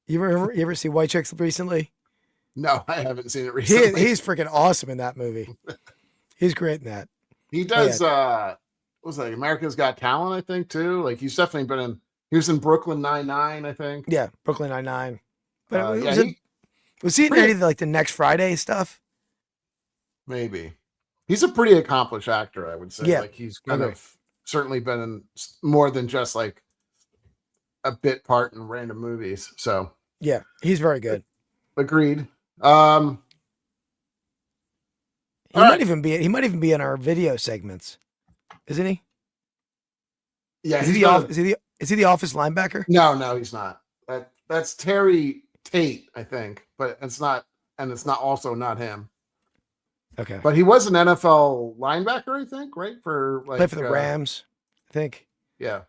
You ever see White Chicks recently? No, I haven't seen it recently. He's freaking awesome in that movie. He's great in that. He does. What was that? America's Got Talent, I think, too. Like he's definitely been in. He was in Brooklyn Nine-Nine, I think. Yeah, Brooklyn Nine-Nine. But was he in any of the Next Friday stuff? Maybe. He's a pretty accomplished actor, I would say. Yeah. Like he's kind of certainly been in more than just like a bit part in random movies. So yeah, he's very good. Agreed. He might even be in our video segments, isn't he? Yeah, is he the Office linebacker? No, he's not. That's Terry Tate, I think, but it's not also not him. Okay, but he was an NFL linebacker, I think, right? Played for the Rams, I think. Yeah.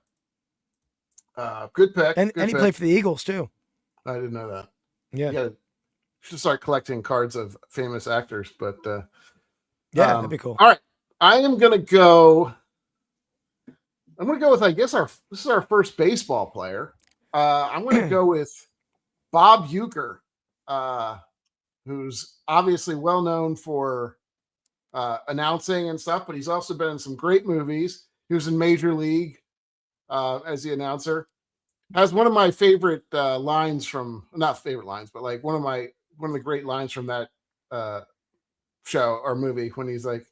Good pick. And he played for the Eagles too. I didn't know that. Yeah. You should start collecting cards of famous actors, but yeah, that'd be cool. All right. I'm gonna go with, I guess this is our first baseball player. I'm gonna go with Bob Uecker, who's obviously well known for announcing and stuff, but he's also been in some great movies. He was in Major League as the announcer. Has one of my favorite lines from, not favorite lines, but like one of the great lines from that show or movie when he's like,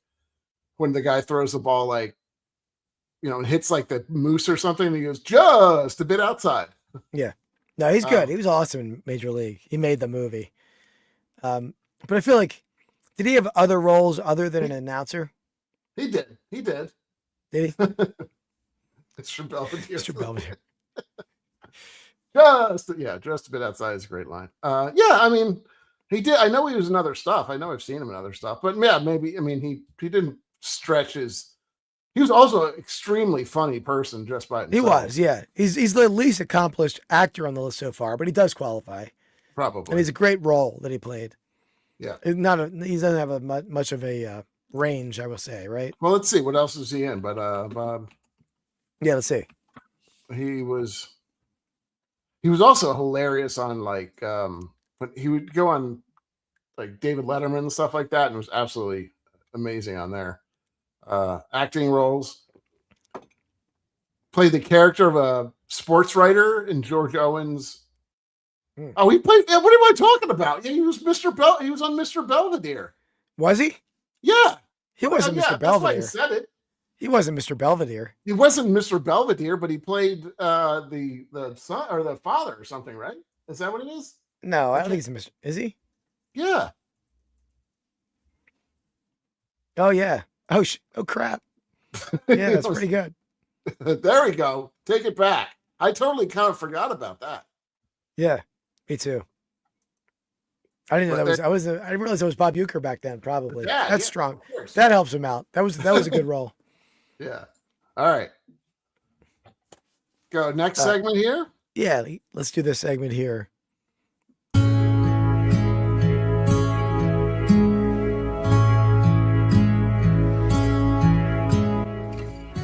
when the guy throws the ball, like, and hits like the moose or something, and he goes, just a bit outside. Yeah. No, he's good. He was awesome in Major League. He made the movie. But I feel like, did he have other roles other than an announcer? He did. Did he? Mr. Belvedere. Mr. Belvedere. Just a bit outside is a great line. I mean, he did. I know he was in other stuff. I know I've seen him in other stuff, but yeah, maybe. I mean, he didn't stretch his. He was also an extremely funny person just by himself. He was, yeah. He's the least accomplished actor on the list so far, but he does qualify. Probably. And he's a great role that he played. Yeah. He doesn't have much of a range, I will say, right? Well, let's see. What else is he in? But Bob. Yeah, let's see. He was also hilarious on like but he would go on like David Letterman and stuff like that, and was absolutely amazing on there. Acting roles. Played the character of a sports writer in George Owen's. Oh, he played. What am I talking about? Yeah, he was He was on Mr. Belvedere. Was he? Yeah, he wasn't Mr. Belvedere. That's why I said it. He wasn't Mr. Belvedere. He wasn't Mr. Belvedere, but he played the son or the father or something, right? Is that what it is? No, I don't think he's Mr. Is he? Yeah. Oh yeah. Oh crap. Yeah, that's pretty good. There we go. Take it back. I totally kind of forgot about that. Yeah, me too. I didn't know But that was. I didn't realize it was Bob Uecker back then. Probably. Yeah, That's yeah, strong. of course. That helps him out. That was a good role. Yeah. All right. Go next segment here. Yeah, let's do this segment here.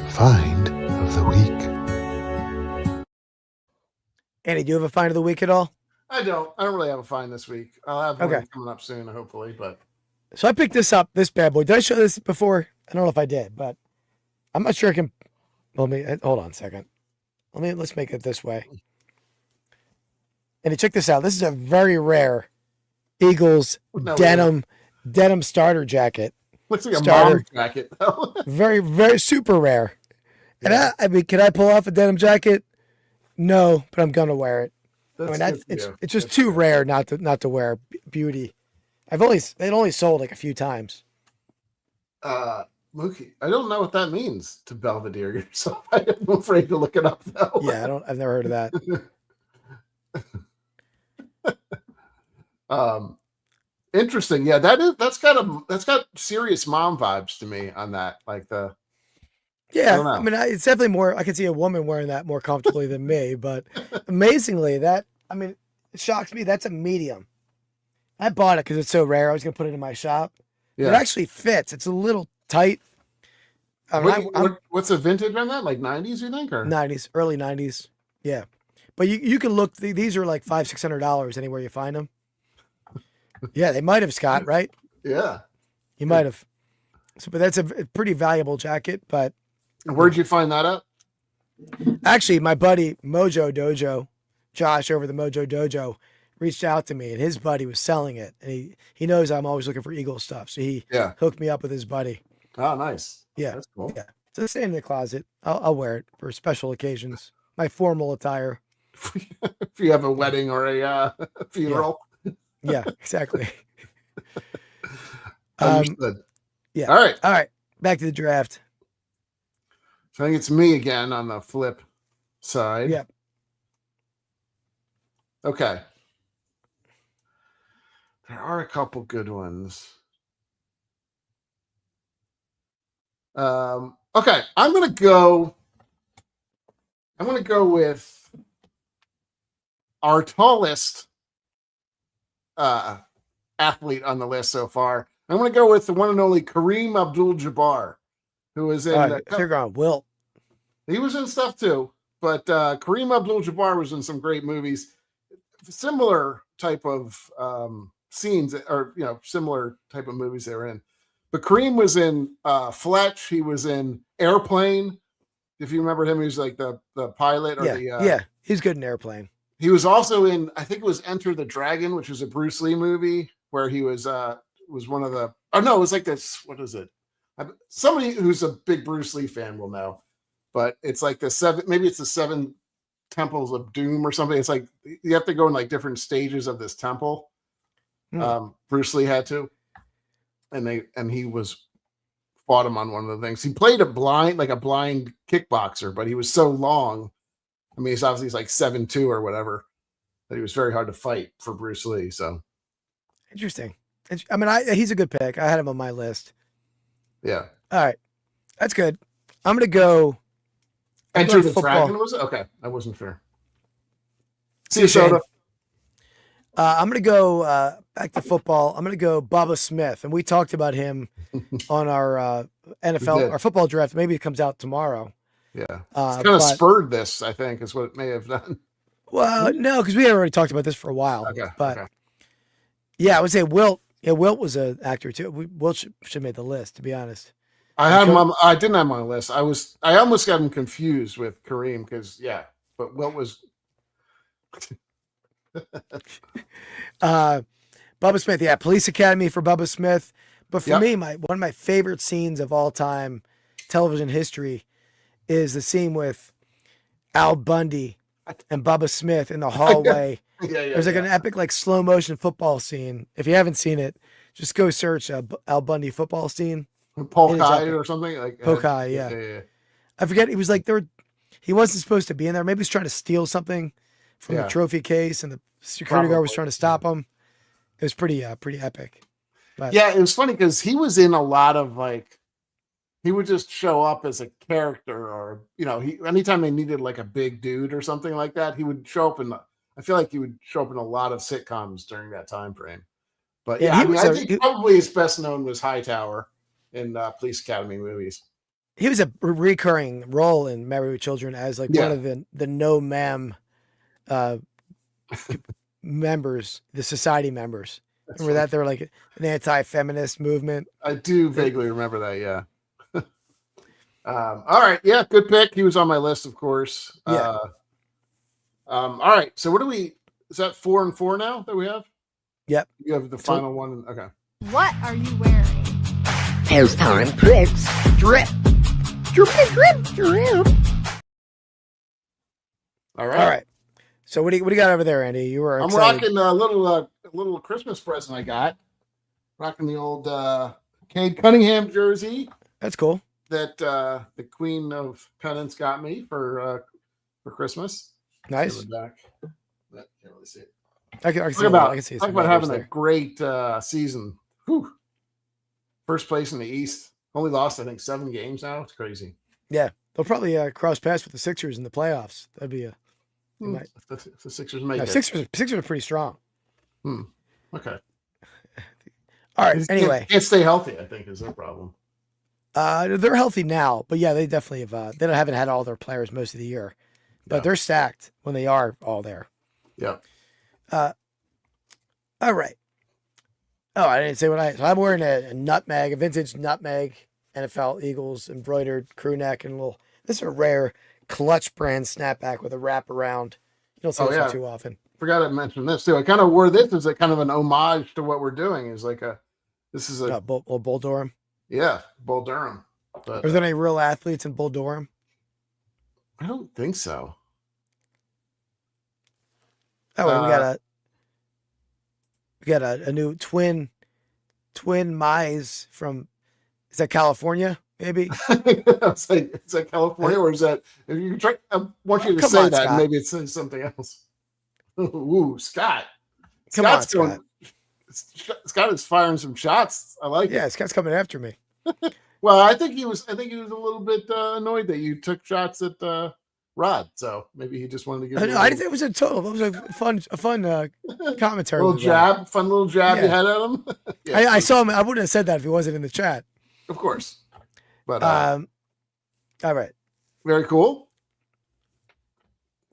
Find of the week. Andy, do you have a find of the week at all? I don't really have a find this week. I'll have one Okay. coming up soon, hopefully. But So I picked this up, this bad boy. Did I show this before? I don't know if I did, but I'm not sure I can. Let me hold on a second. Let's make it this way. And check this out. This is a very rare Eagles No, denim starter jacket. looks like a Starter. mom jacket. Very, very super rare. And I mean, can I pull off a denim jacket? No, but I'm gonna wear it. It's just too rare not to wear. Beauty. It only sold like a few times. Mookie, I don't know what that means to Belvedere yourself. I'm afraid to look it up though. Yeah, I've never heard of that. Interesting. Yeah, that's got serious mom vibes to me on that. Like the Yeah, know. I mean, it's definitely more. I can see a woman wearing that more comfortably than me, but amazingly, it shocks me. That's a medium. I bought it because it's so rare. I was gonna put it in my shop. It actually fits. It's a little tight. What's the vintage on that? Like 90s, you think, or 90s, early 90s. Yeah, but you can look. These are like $500-600 anywhere you find them. Yeah, they might have, Scott. Right? Yeah. You might have. So, but that's a pretty valuable jacket. But where'd you find that at? actually, my buddy Mojo Dojo, Josh over the Mojo Dojo, reached out to me, and his buddy was selling it, and he knows I'm always looking for Eagles stuff, so he hooked me up with his buddy. Oh, nice. Yeah, That's cool. Yeah, so stay in the closet. I'll wear it for special occasions, my formal attire. If you have a wedding or a funeral. Yeah, exactly. Understood. Yeah. All right. Back to the draft. So I think it's me again on the flip side. Yep. Okay. There are a couple good ones. Okay, I'm gonna go with our tallest athlete on the list so far. I'm gonna go with the one and only Kareem Abdul-Jabbar, who was in They're going Wilt. he was in stuff too, but Kareem Abdul-Jabbar was in some great movies. Similar type of scenes, or similar type of movies they were in. But Kareem was in Fletch. He was in Airplane. If you remember him, he was like the pilot. Or he's good in Airplane. He was also in, I think it was Enter the Dragon, which was a Bruce Lee movie where he was one of the. Oh no, it was like this. What is it? Somebody who's a big Bruce Lee fan will know, but it's like maybe it's the 7 Temples of Doom or something. It's like you have to go in like different stages of this temple. Bruce Lee had to, and he fought him on one of the things. He played a blind kickboxer, but he was so long. I mean, he's like 7'2" or whatever, that he was very hard to fight for Bruce Lee. So interesting. I mean, he's a good pick. I had him on my list. Yeah. All right, that's good. I'm gonna go. Enter the Dragon, was it? Okay, I wasn't sure. See you, Shane. Soda. I'm going to go back to football. I'm going to go Bubba Smith. And we talked about him on our NFL, our football draft. Maybe it comes out tomorrow. Yeah. It's kind of spurred this, I think, is what it may have done. Well, no, because we had already talked about this for a while. Okay. But yeah, I would say Wilt. Yeah, Wilt was an actor too. Wilt should have made the list, to be honest. I didn't have him on my list. I almost got him confused with Kareem because, but Wilt was. Bubba Smith, Police Academy for Bubba Smith. But for me, one of my favorite scenes of all time television history is the scene with Al Bundy and Bubba Smith in the hallway. There's like an epic slow motion football scene. If you haven't seen it, just go search Al Bundy football scene. Polk It is High epic. or something like Polk High, yeah. I forget. He was like he wasn't supposed to be in there. Maybe he was trying to steal something from the Yeah. trophy case, and the security guard was Probably, trying to stop him. It was pretty epic. But Yeah, it was funny because he was in a lot of like, he would just show up as a character, or anytime they needed like a big dude or something like that, he would show up I feel like he would show up in a lot of sitcoms during that time frame. But Yeah, yeah, he I mean, was I a- think he- probably his best known was Hightower in Police Academy movies. he was a recurring role in Married with Children as like Yeah. one of the no ma'am members, the society members. Remember that they were like an anti-feminist movement. I do vaguely remember that. Yeah. All right. Yeah. Good pick. He was on my list, of course. Yeah. All right. So is that 4 and 4 now that we have? Yep. You have the final one. Okay. What are you wearing? Pastime Picks Drip. Drip, drip, drip. All right. All right. So what do you got over there, Andy? You were I'm excited. rocking a little Christmas present I got. Rocking the old Cade Cunningham jersey That's cool. that the Queen of Pennants got me for Christmas. Nice. Give it back. Can't really see it. I can see. Talk I can see about some letters having a there. great season. Whew. First place in the East. Only lost, I think, 7 games now. It's crazy. Yeah, they'll probably cross paths with the Sixers in the playoffs. That'd be a. they might- If the Sixers make No, it. Sixers are pretty strong. Okay. All right. They just Anyway, can't stay healthy, I think, is their problem. they're healthy now, but yeah, they definitely have. They haven't had all their players most of the year, but Yeah. they're stacked when they are all there. Yeah. All right. Oh, I didn't say what so I'm wearing a vintage nutmeg NFL Eagles embroidered crew neck and this is a rare clutch brand snapback with a wrap around. You don't see Oh, this yeah. one too often. Forgot to mention this too. I kind of wore this as a kind of an homage to what we're doing. Is like this is a Bull Durham. Bull Durham. But Are there any real athletes in Bull Durham? I don't think so. Oh, and we got a new twin mice from, is that California? Maybe. It's like, is that California or is that? If you try, I want you to Come say on, that, and Scott. maybe it says something else. Ooh, Scott. Come on, Scott's going. Scott is firing some shots. I like it. Yeah, Scott's coming after me. Well, I think he was a little bit annoyed that you took shots at Rod. So maybe he just wanted to give I you know, I didn't think it was it was a fun commentary. little with Rod. fun little jab you Yeah. had at him. Yeah, I saw him. I wouldn't have said that if he wasn't in the chat. of course. But All right. very cool.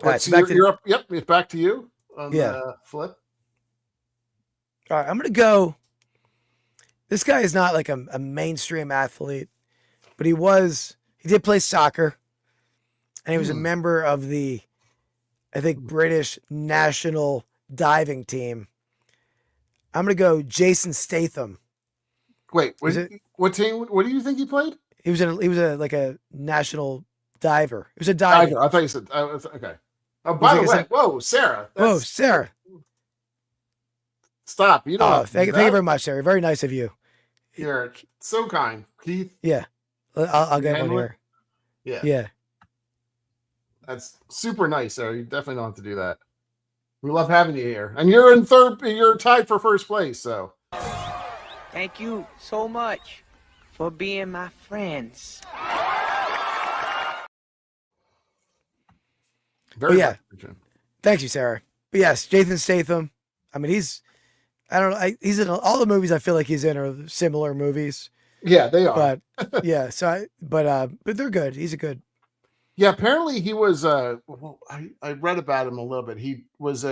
All right, Let's so see, back to- you're up. Yep, it's back to you on Yeah. the flip. All right, I'm gonna go. This guy is not like a mainstream athlete, but he did play soccer, and he was a member of the, I think, British national diving team. I'm gonna go Jason Statham. Wait, Is it- what team? What do you think he played? He was a national diver. He was a diver. Diver. I thought you said okay. Oh, by the like I way, said- whoa, Sarah. Whoa, that's- Sarah! Stop. You don't. Oh, have to thank do you that. very much, Sarah. Very nice of you. You're so kind, Keith. Yeah, I'll get one handle it? here. Yeah, Yeah. that's super nice, Sarah. You definitely don't have to do that. We love having you here, and you're in third. You're tied for first place. So Thank you so much for being my friends. very yeah. much. Thank you, Sarah. But yes, Jason Statham. I mean, I don't know. He's in all the movies I feel like he's in are similar movies, Yeah, they are. but yeah. But they're good. He's a good. Yeah, apparently he was. Well, I read about him a little bit. He was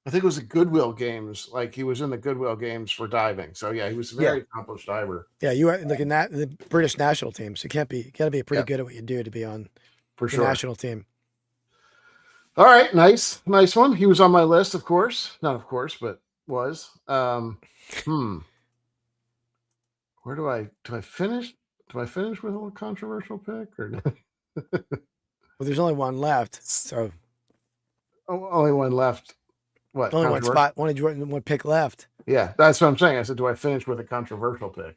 I think it was a Goodwill Games. Like he was in the Goodwill Games for diving. So yeah, he was a very accomplished diver Yeah, you are like in the British national team, so you gotta be pretty Yeah. good at what you do to be on for the sure. national team. All right, nice one. He was on my list, of course. Not of course, but was. Where do I finish? Do I finish with a little controversial pick or no? Well, there's only one left, so Only one left? What? only one controversial? spot, one pick left. Yeah, that's what I'm saying. I said, do I finish with a controversial pick?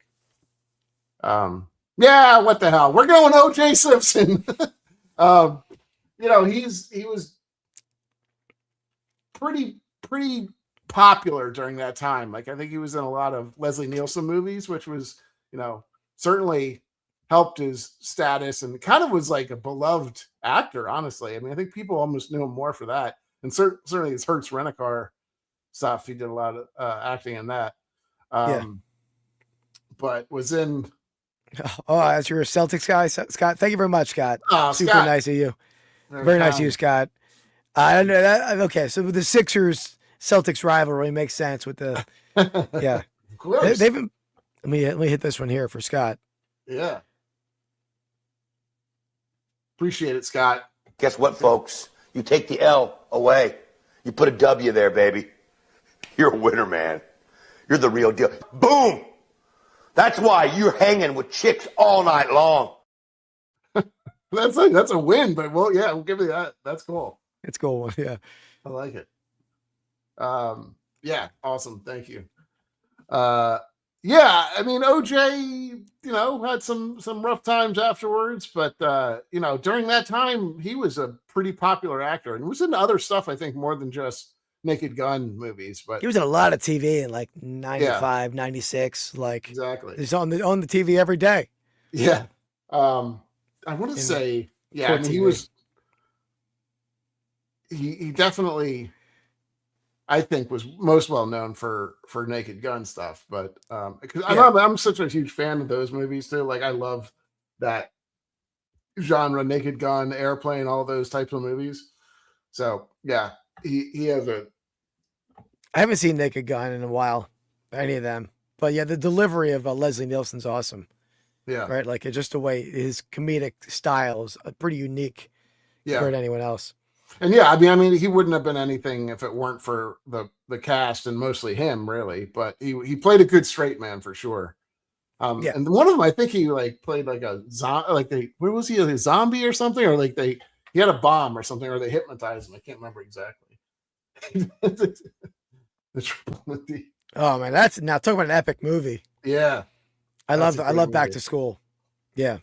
Yeah, what the hell? We're going O.J. Simpson. You know, he was pretty popular during that time. Like I think he was in a lot of Leslie Nielsen movies, which was, you know, certainly helped his status and kind of was like a beloved actor, honestly. I mean, I think people almost knew him more for that. And certainly his Hertz Rent-A-Car stuff, he did a lot of acting in that. But was in... Oh, as you're a Celtics guy, Scott, thank you very much, Scott. Oh, Super Scott. nice of you. Very nice of you, Scott. I know that. Okay, so the Sixers Celtics rivalry makes sense with the yeah. Of course. They've been, let me hit this one here for Scott. Yeah. Appreciate it, Scott. Guess what, folks? You take the L away. You put a W there, baby. You're a winner, man. You're the real deal. Boom! That's why you're hanging with chicks all night long. That's a win, but well, yeah, we'll give you that. That's cool. It's cool. Yeah. I like it. Yeah, awesome. Thank you. Yeah, I mean, OJ, you know, had some rough times afterwards, but you know, during that time, he was a pretty popular actor and was in other stuff, I think, more than just Naked Gun movies. But he was in a lot of TV in like 95, 96. Like exactly. He's on the TV every day. Yeah. I want to say, yeah, I mean, he definitely, I think, was most well known for Naked Gun stuff, but because I'm such a huge fan of those movies too. Like I love that genre, Naked Gun, Airplane, all those types of movies. So yeah, he has a. I haven't seen Naked Gun in a while, any of them, but yeah, the delivery of Leslie Nielsen's awesome. Yeah, right. Like it's just the way his comedic style is pretty unique compared to anyone else. And yeah, I mean, he wouldn't have been anything if it weren't for the cast and mostly him, really. But he played a good straight man for sure. And one of them, I think he like played like a zombie, like where was he, a zombie or something, or like he had a bomb or something, or they hypnotized him. I can't remember exactly. Oh man, that's now talk about an epic movie. Yeah, I love Back to School. Yeah,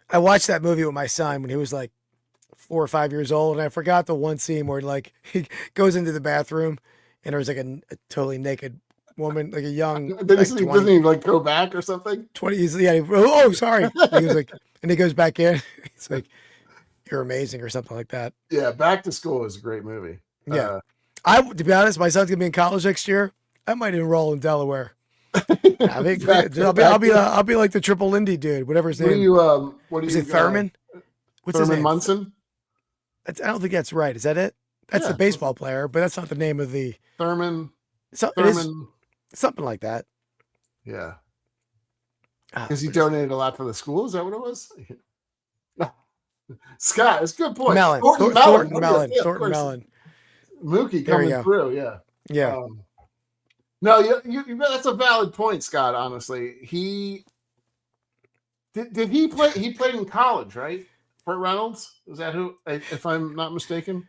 I watched that movie with my son when he was like 4 or 5 years old, and I forgot the one scene where like he goes into the bathroom and there's like a totally naked woman, like a young. Doesn't he like go back or something? 20. Yeah. Oh, sorry. He was like, and he goes back in. He's like, "You're amazing" or something like that. Yeah, Back to School is a great movie. Yeah, to be honest, my son's gonna be in college next year. I might enroll in Delaware. I'll be like the Triple Lindy dude, whatever his name. What do you? Is it Thurman? What's his Thurman name? Munson? I don't think that's right. Is that it? That's the baseball player, but that's not the name of the Thurman. Thurman. Something like that. Yeah. Because he donated a lot for the school. Is that what it was? Scott, it's a good point. Melon. Thornton Melon. Mookie coming through. Yeah. Yeah. No, you that's a valid point, Scott. Honestly, he play? He played in college, right? Burt Reynolds, is that who? If I'm not mistaken.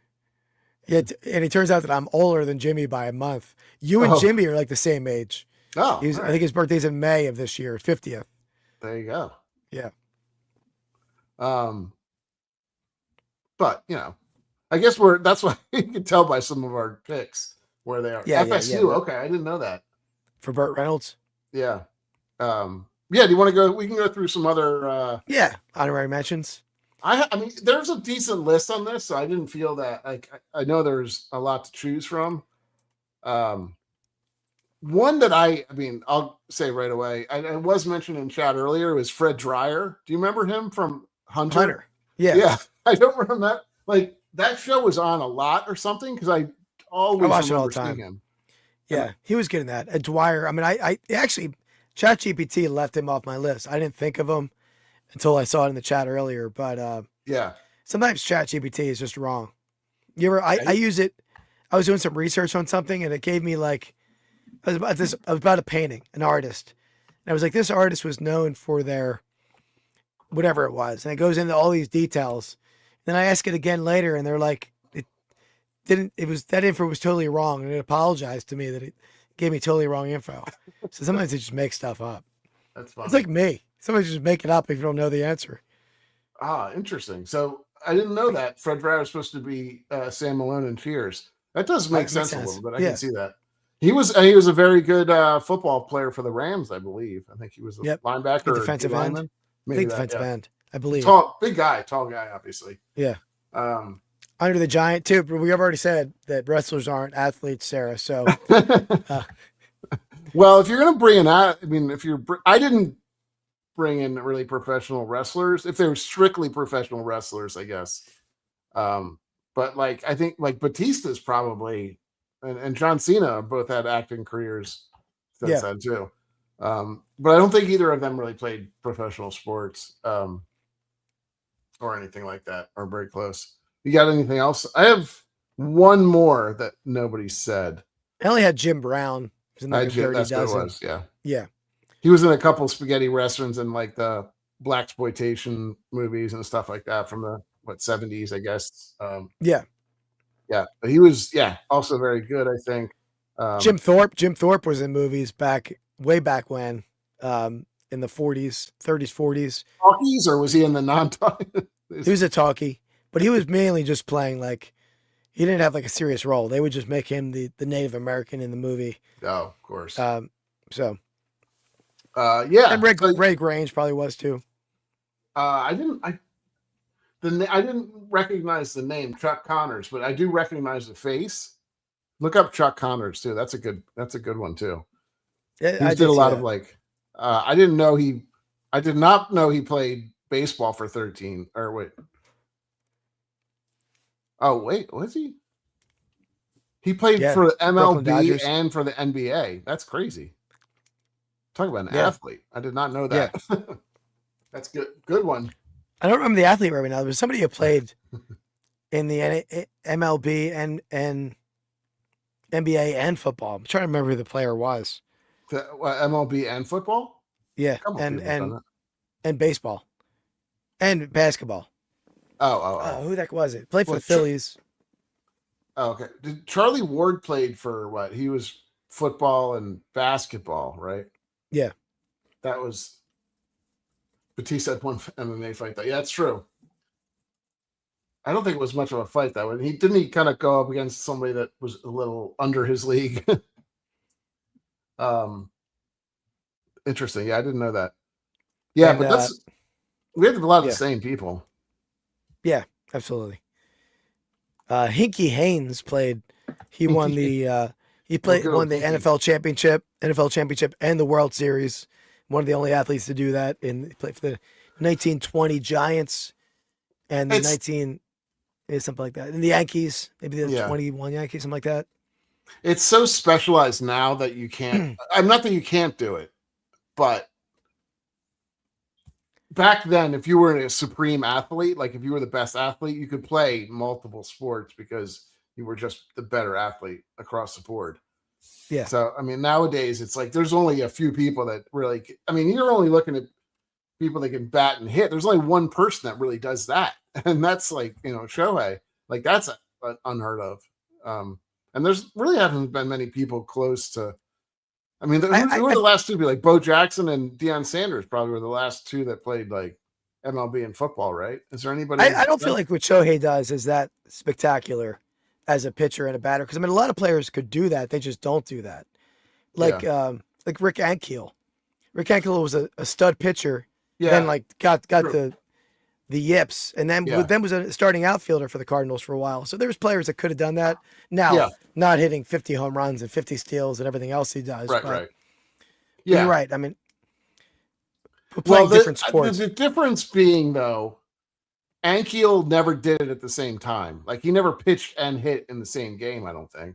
Yeah, and it turns out that I'm older than Jimmy by a month. You and Jimmy are like the same age. Oh, I think his birthday's in May of this year, 50th. There you go. Yeah. But you know, I guess that's why you can tell by some of our picks where they are. Yeah, FSU. Yeah. Okay, I didn't know that. For Burt Reynolds. Yeah. Yeah. Do you want to go? We can go through some other. Honorary mentions. I mean, there's a decent list on this, so I didn't feel that. Like, I know there's a lot to choose from. One that I mean, I'll say right away. I was mentioned in chat earlier was Fred Dryer. Do you remember him from Hunter? Yeah. Yeah. I don't remember that. Like that show was on a lot or something because I always watch it all remember the time. seeing him. Yeah, he was good in that. Dwyer. I mean, I actually ChatGPT left him off my list. I didn't think of him until I saw it in the chat earlier. But yeah, sometimes ChatGPT is just wrong. I use it. I was doing some research on something, and it gave me like I was about a painting, an artist. And I was like, this artist was known for their whatever it was, and it goes into all these details. Then I ask it again later, and they're like, that info was totally wrong, and it apologized to me that it gave me totally wrong info. So sometimes it just makes stuff up. That's fun. It's like me. Somebody's just making up if you don't know the answer. Ah, interesting. So I didn't know that Fred Varro was supposed to be Sam Malone in Cheers. That does make sense a little bit. I can see that. He was a very good football player for the Rams, I believe. I think he was a linebacker or defensive end. lineman. I think defensive end, I believe. Tall guy, obviously. Yeah. Under the Giant too, but we have already said that wrestlers aren't athletes, Sarah. So, well, if you're going to bring I didn't bring in really professional wrestlers. If they were strictly professional wrestlers, I guess. But like I think like Batista's probably and John Cena both had acting careers since then too. But I don't think either of them really played professional sports or anything like that, or very close. You got anything else? I have one more that nobody said. I only had Jim Brown. That's what it was. Yeah. Yeah. He was in a couple spaghetti westerns and like the blaxploitation movies and stuff like that from the 70s, I guess. Yeah. But he was also very good, I think. Jim Thorpe was in movies way back when, in the 40s, 30s, 40s. Talkies, or was he in the non-talkie? He was a talkie, but he was mainly just playing like, he didn't have like a serious role. They would just make him the Native American in the movie. Oh, of course. And Ray Grange probably was too. I didn't recognize the name Chuck Connors, but I do recognize the face. Look up Chuck Connors too. That's a good one too. Yeah, he did a lot of like. I did not know he played baseball for 13. Or wait. Oh wait, was he? He played for the MLB and for the NBA. That's crazy. Talk about an athlete. I did not know that. Yeah. That's good. Good one. I don't remember the athlete right now. There was somebody who played in the MLB and NBA and football. I'm trying to remember who the player was. MLB and football? Yeah, and baseball and basketball. Oh. Who the heck was it? Played for the Phillies. Okay. Charlie Ward played for what? He was football and basketball, right? Yeah. That was Batista had one MMA fight though. Yeah, that's true. I don't think it was much of a fight though. And he kind of go up against somebody that was a little under his league. Interesting. Yeah, I didn't know that. Yeah, but we had a lot of the same people. Yeah, absolutely. Hinky Haynes played. He won the won the NFL championship and the World Series. One of the only athletes to do that. He played for the 1920 Giants and the something like that. And the Yankees, maybe the 21 Yankees, something like that. It's so specialized now that you can't. I'm not that you can't do it, but back then, if you were a supreme athlete, like if you were the best athlete, you could play multiple sports because you were just the better athlete across the board. Yeah. So, I mean, nowadays it's like there's only a few people that really, I mean, you're only looking at people that can bat and hit. There's only one person that really does that. And that's like, Shohei. Like that's unheard of. And there's really haven't been many people close to, I mean, who were the last two? Be like Bo Jackson and Deion Sanders probably were the last two that played like MLB and football, right? Is there anybody? I don't feel like what Shohei does is that spectacular as a pitcher and a batter. Because I mean, a lot of players could do that. They just don't do that. Like Rick Ankiel. Rick Ankiel was a stud pitcher. Yeah. Then like got the yips, and then was a starting outfielder for the Cardinals for a while. So there's players that could have done that. Now, not hitting 50 home runs and 50 steals and everything else he does. Right. Yeah, you're right. I mean, playing different sports. The difference being though, Ankiel never did it at the same time. Like he never pitched and hit in the same game. I don't think,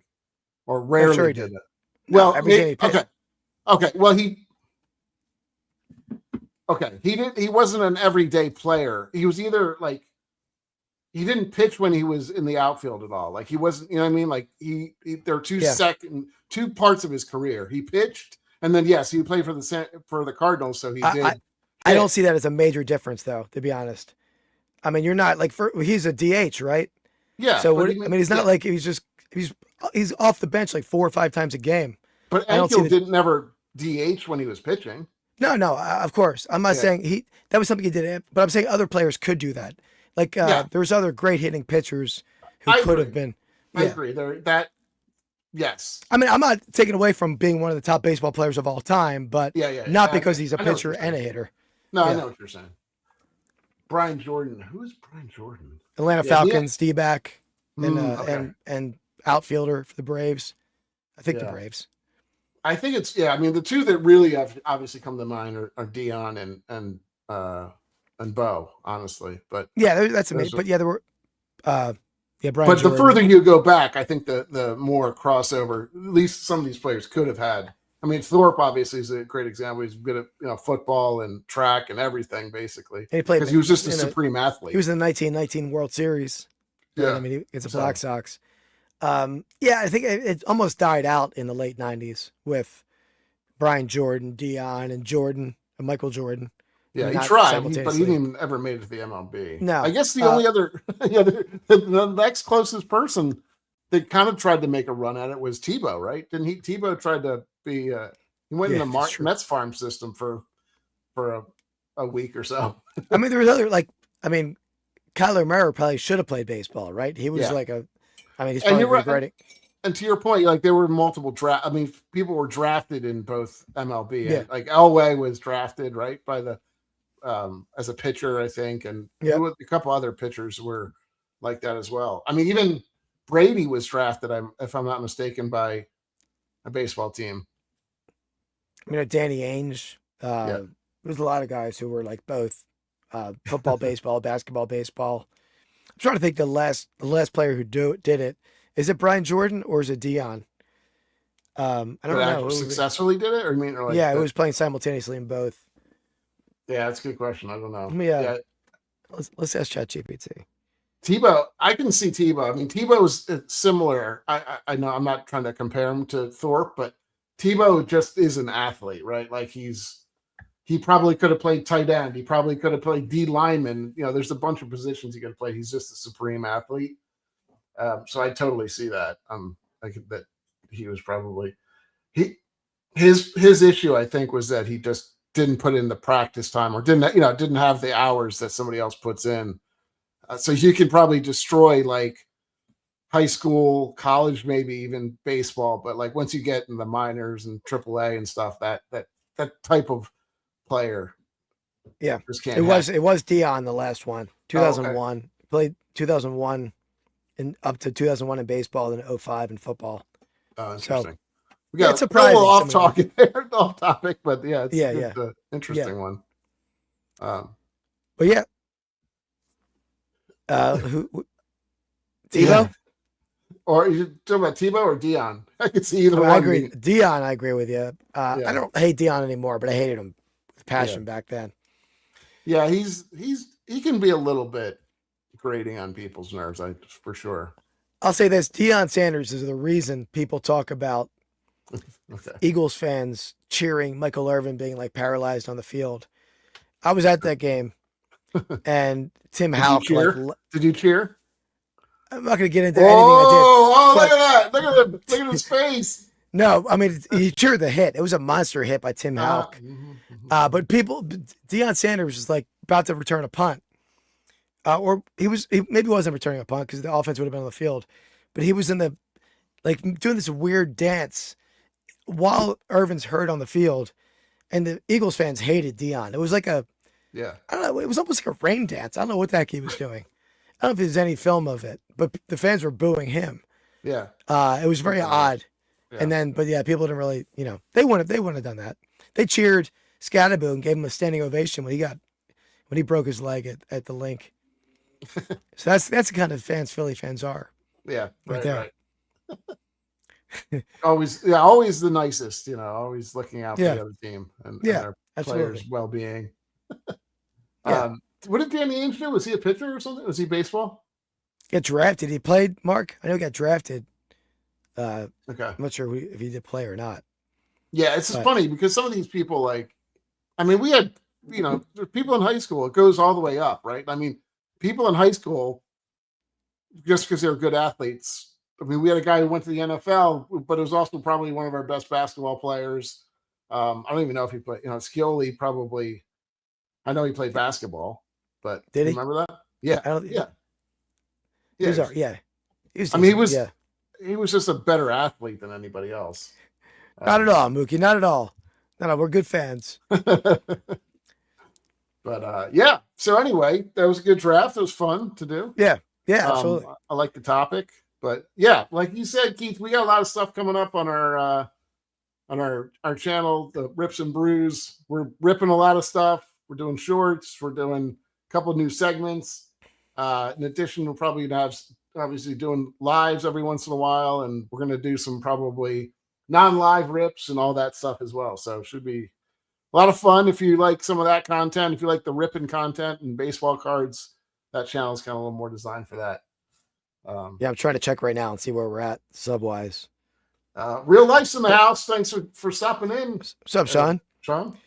or rarely did it. No, every game he pitched. Okay. Well, he wasn't an everyday player. He was either like he didn't pitch when he was in the outfield at all. Like he wasn't, you know what I mean? Like there are two parts of his career. He pitched, and then he played for the Cardinals. So he did. I don't see that as a major difference, though. To be honest, I mean, you're not like he's a DH, right? Yeah. So he's not like he's off the bench like 4 or 5 times a game. But Ankiel didn't never DH when he was pitching. No, of course. I'm not saying that was something he did, but I'm saying other players could do that. Like there's other great hitting pitchers who could have been. I agree. Yes. I mean, I'm not taking away from being one of the top baseball players of all time, but not because he's a pitcher and a hitter. No, I know what you're saying. Brian Jordan. Who is Brian Jordan? Atlanta Falcons, D-back, and outfielder for the Braves. I think the Braves. I think it's I mean, the two that really have obviously come to mind are Dion and Bo, honestly. But that's amazing. But there were Brian But Jordan. the further you go back, I think the more crossover, at least some of these players could have had. I mean, Thorpe obviously is a great example. He's good at football and track and everything, basically. And he played because he was just a supreme athlete. He was in the 1919 World Series. Yeah, I mean, it's the Black Sox. I think it almost died out in the late 90s with Brian Jordan, Dion, and Michael Jordan. Yeah, he tried, but he didn't even ever made it to the MLB. No. I guess the only other, the next closest person that kind of tried to make a run at it was Tebow, right? Didn't he? Tebow tried to be, he went in the Mets farm system for a week or so. I mean, there was Kyler Murray probably should have played baseball, right? He was he's probably regretting. And to your point, like there were multiple draft. I mean, people were drafted in both MLB. Yeah. Like Elway was drafted, right, by the as a pitcher, I think, and a couple other pitchers were like that as well. I mean, even Brady was drafted, if I'm not mistaken, by a baseball team. I mean, Danny Ainge. There's a lot of guys who were like both football, baseball, basketball, baseball. I'm trying to think the last player who did it. Is it Brian Jordan or is it Dion? I don't know. Successfully did it, or it was playing simultaneously in both. Yeah, that's a good question. I don't know. Let's ask ChatGPT. Tebow, I can see Tebow. I mean, Tebow's similar. I know I'm not trying to compare him to Thorpe, but Tebow just is an athlete, right? Like he probably could have played tight end. He probably could have played D lineman. There's a bunch of positions he could play. He's just a supreme athlete. So I totally see that. That he was probably his issue. I think was that he just didn't put in the practice time or didn't have the hours that somebody else puts in. So you can probably destroy like high school, college, maybe even baseball. But like once you get in the minors and AAA and stuff, that type of player, just can't. It was Dion the last one, 2001. Okay. Played 2001 and up to 2001 in baseball, then 2005 in football. Oh, interesting. So, we got a little off topic, but it's an interesting one. But yeah. Who Tebow? Or you talking about Tebow or Dion? I can see either one. I agree. Dion, I agree with you. I don't hate Dion anymore, but I hated him with passion back then. Yeah, he can be a little bit grating on people's nerves, for sure. I'll say this: Deion Sanders is the reason people talk about Eagles fans cheering Michael Irvin being like paralyzed on the field. I was at that game, and Tim Houck. Did you cheer? I'm not going to get into anything I did. Look at that! Look at his face. No, I mean he cheered the hit. It was a monster hit by Tim Houck. But Deion Sanders was like about to return a punt. Or he maybe wasn't returning a punt because the offense would have been on the field, but he was in the doing this weird dance while Irvin's hurt on the field, and the Eagles fans hated Deion. It was like I don't know, it was almost like a rain dance. I don't know what the heck he was doing. I don't know if there's any film of it, but the fans were booing him. Yeah, it was very odd. Yeah. And then, but people didn't really, they wouldn't have done that. They cheered Scatterboo and gave him a standing ovation when he broke his leg at the link. So that's the kind of fans Philly fans are. Yeah, right there. Right. always the nicest. Always looking out for the other team and their players' well-being. What did Danny Ainge do? Was he a pitcher or something? Was he baseball? Get drafted. He played, Mark. I know he got drafted. Okay. I'm not sure if he did play or not. Yeah, it's just funny because some of these people, we had, people in high school. It goes all the way up, right? I mean, people in high school, just because they're good athletes. I mean, we had a guy who went to the NFL, but it was also probably one of our best basketball players. I don't even know if he played. Scioli probably. I know he played basketball, but Did he? Remember that? Yeah, I don't. yeah. He was, yeah. He was Yeah. He was just a better athlete than anybody else. Not at all, Mookie. Not at all. No, we're good fans. But yeah. So anyway, that was a good draft. It was fun to do. Yeah. Yeah, absolutely. I like the topic, but yeah, like you said, Keith, we got a lot of stuff coming up on our channel, the Rips and Brews. We're ripping a lot of stuff. We're doing shorts. We're doing a couple of new segments. In addition, we're probably going to have obviously doing lives every once in a while, and we're going to do some probably non-live rips and all that stuff as well. So it should be a lot of fun. If you like some of that content, if you like the ripping content and baseball cards, that channel is kind of a little more designed for that. Yeah, I'm trying to check right now and see where we're at sub-wise. Real Life's in the house. Thanks for stopping in. What's up, Sean? Sean?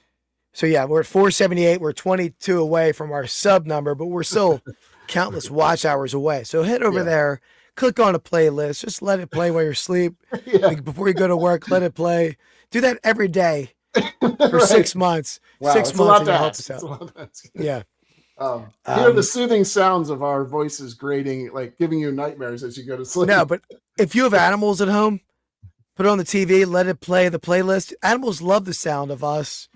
So yeah, we're at 478. We're 22 away from our sub number, but we're still countless watch hours away. So head over there, click on a playlist, just let it play while you're asleep. Like before you go to work, let it play. Do that every day for 6 months. Wow, 6 months and help us out. Yeah. Hear the soothing sounds of our voices grating, like giving you nightmares as you go to sleep. No, but if you have animals at home, put it on the TV, let it play the playlist. Animals love the sound of us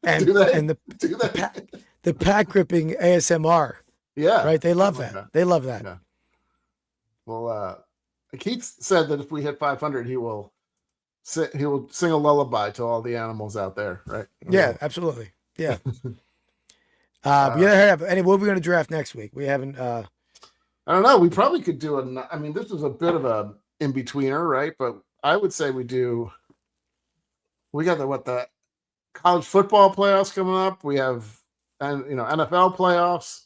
and the pack gripping ASMR. Yeah. Right. They love that. They love that. Yeah. Well, Keith said that if we hit 500, he will sing a lullaby to all the animals out there. Right. Yeah, absolutely. Yeah. What are we going to draft next week? We haven't. I don't know. We probably could do this was a bit of a in-betweener, right? But I would say we got the college football playoffs coming up. We have, NFL playoffs.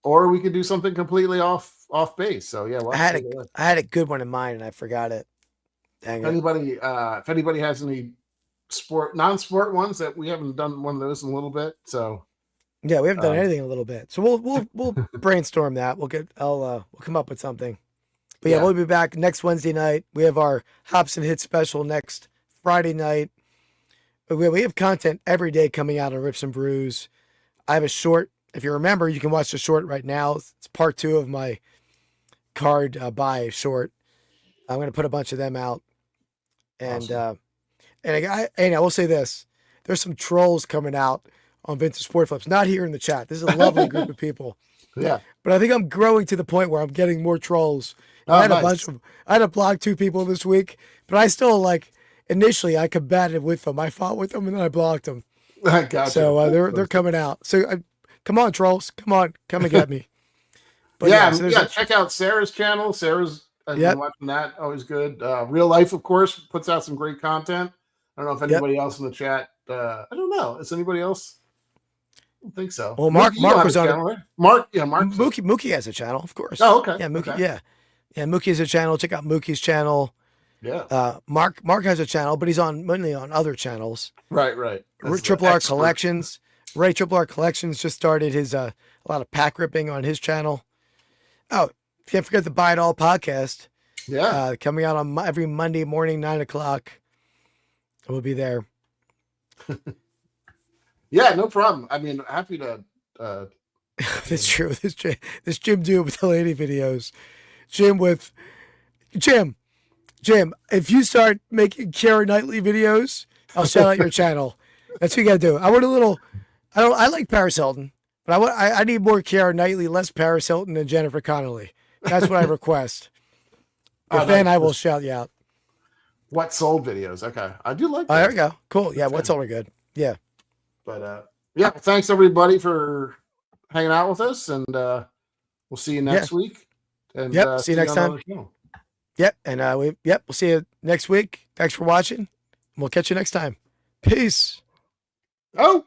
Or we could do something completely off base. So yeah, I had a good one in mind and I forgot it. Dang it. If anybody has any non-sport ones that we haven't done one of those in a little bit. So yeah, we haven't done anything in a little bit. So we'll brainstorm that. We'll come up with something. But yeah, we'll be back next Wednesday night. We have our Hops and Hits special next Friday night. We have content every day coming out on Rips and Brews. I have a short. If you remember, you can watch the short right now. It's part 2 of my card buy short. I'm going to put a bunch of them out. And awesome. I will say this. There's some trolls coming out on Vintage Sport Flips. Not here in the chat. This is a lovely group of people. Yeah. But I think I'm growing to the point where I'm getting more trolls. Oh, I had to block 2 people this week, but I still initially I combated with them. I fought with them and then I blocked them. Gotcha. So they're coming out. So come on, trolls. Come and get me. But check out Sarah's channel. Sarah's been watching that. Always good. Real Life, of course, puts out some great content. I don't know if anybody else in the chat. I don't know. Is anybody else? I don't think so. Well, Mark was on channel, right? Mark. Mookie has a channel, of course. Oh, okay. Yeah, Mookie. Okay. Yeah, Mookie has a channel. Check out Mookie's channel. Yeah. Mark has a channel, but he's mainly on other channels. Right. Triple R Collections. Ray Triple R Collections just started his a lot of pack ripping on his channel. Oh, can't forget the Buy It All podcast. Yeah. Coming out on every Monday morning, 9:00. We'll be there. Yeah, no problem. Happy to. That's true. This Jim Dude with the lady videos. Jim, if you start making Keira Knightley videos, I'll shout out your channel. That's what you got to do. I like Paris Hilton, but I need more Keira Knightley, less Paris Hilton and Jennifer Connelly. That's what I request. But then I will shout you out. What sold videos? Okay, I do like that. Oh, there we go. Cool. Yeah, what's all good. Yeah. But thanks everybody for hanging out with us, and we'll see you next week. And see you next time. Yep, and we'll see you next week. Thanks for watching. We'll catch you next time. Peace. Oh.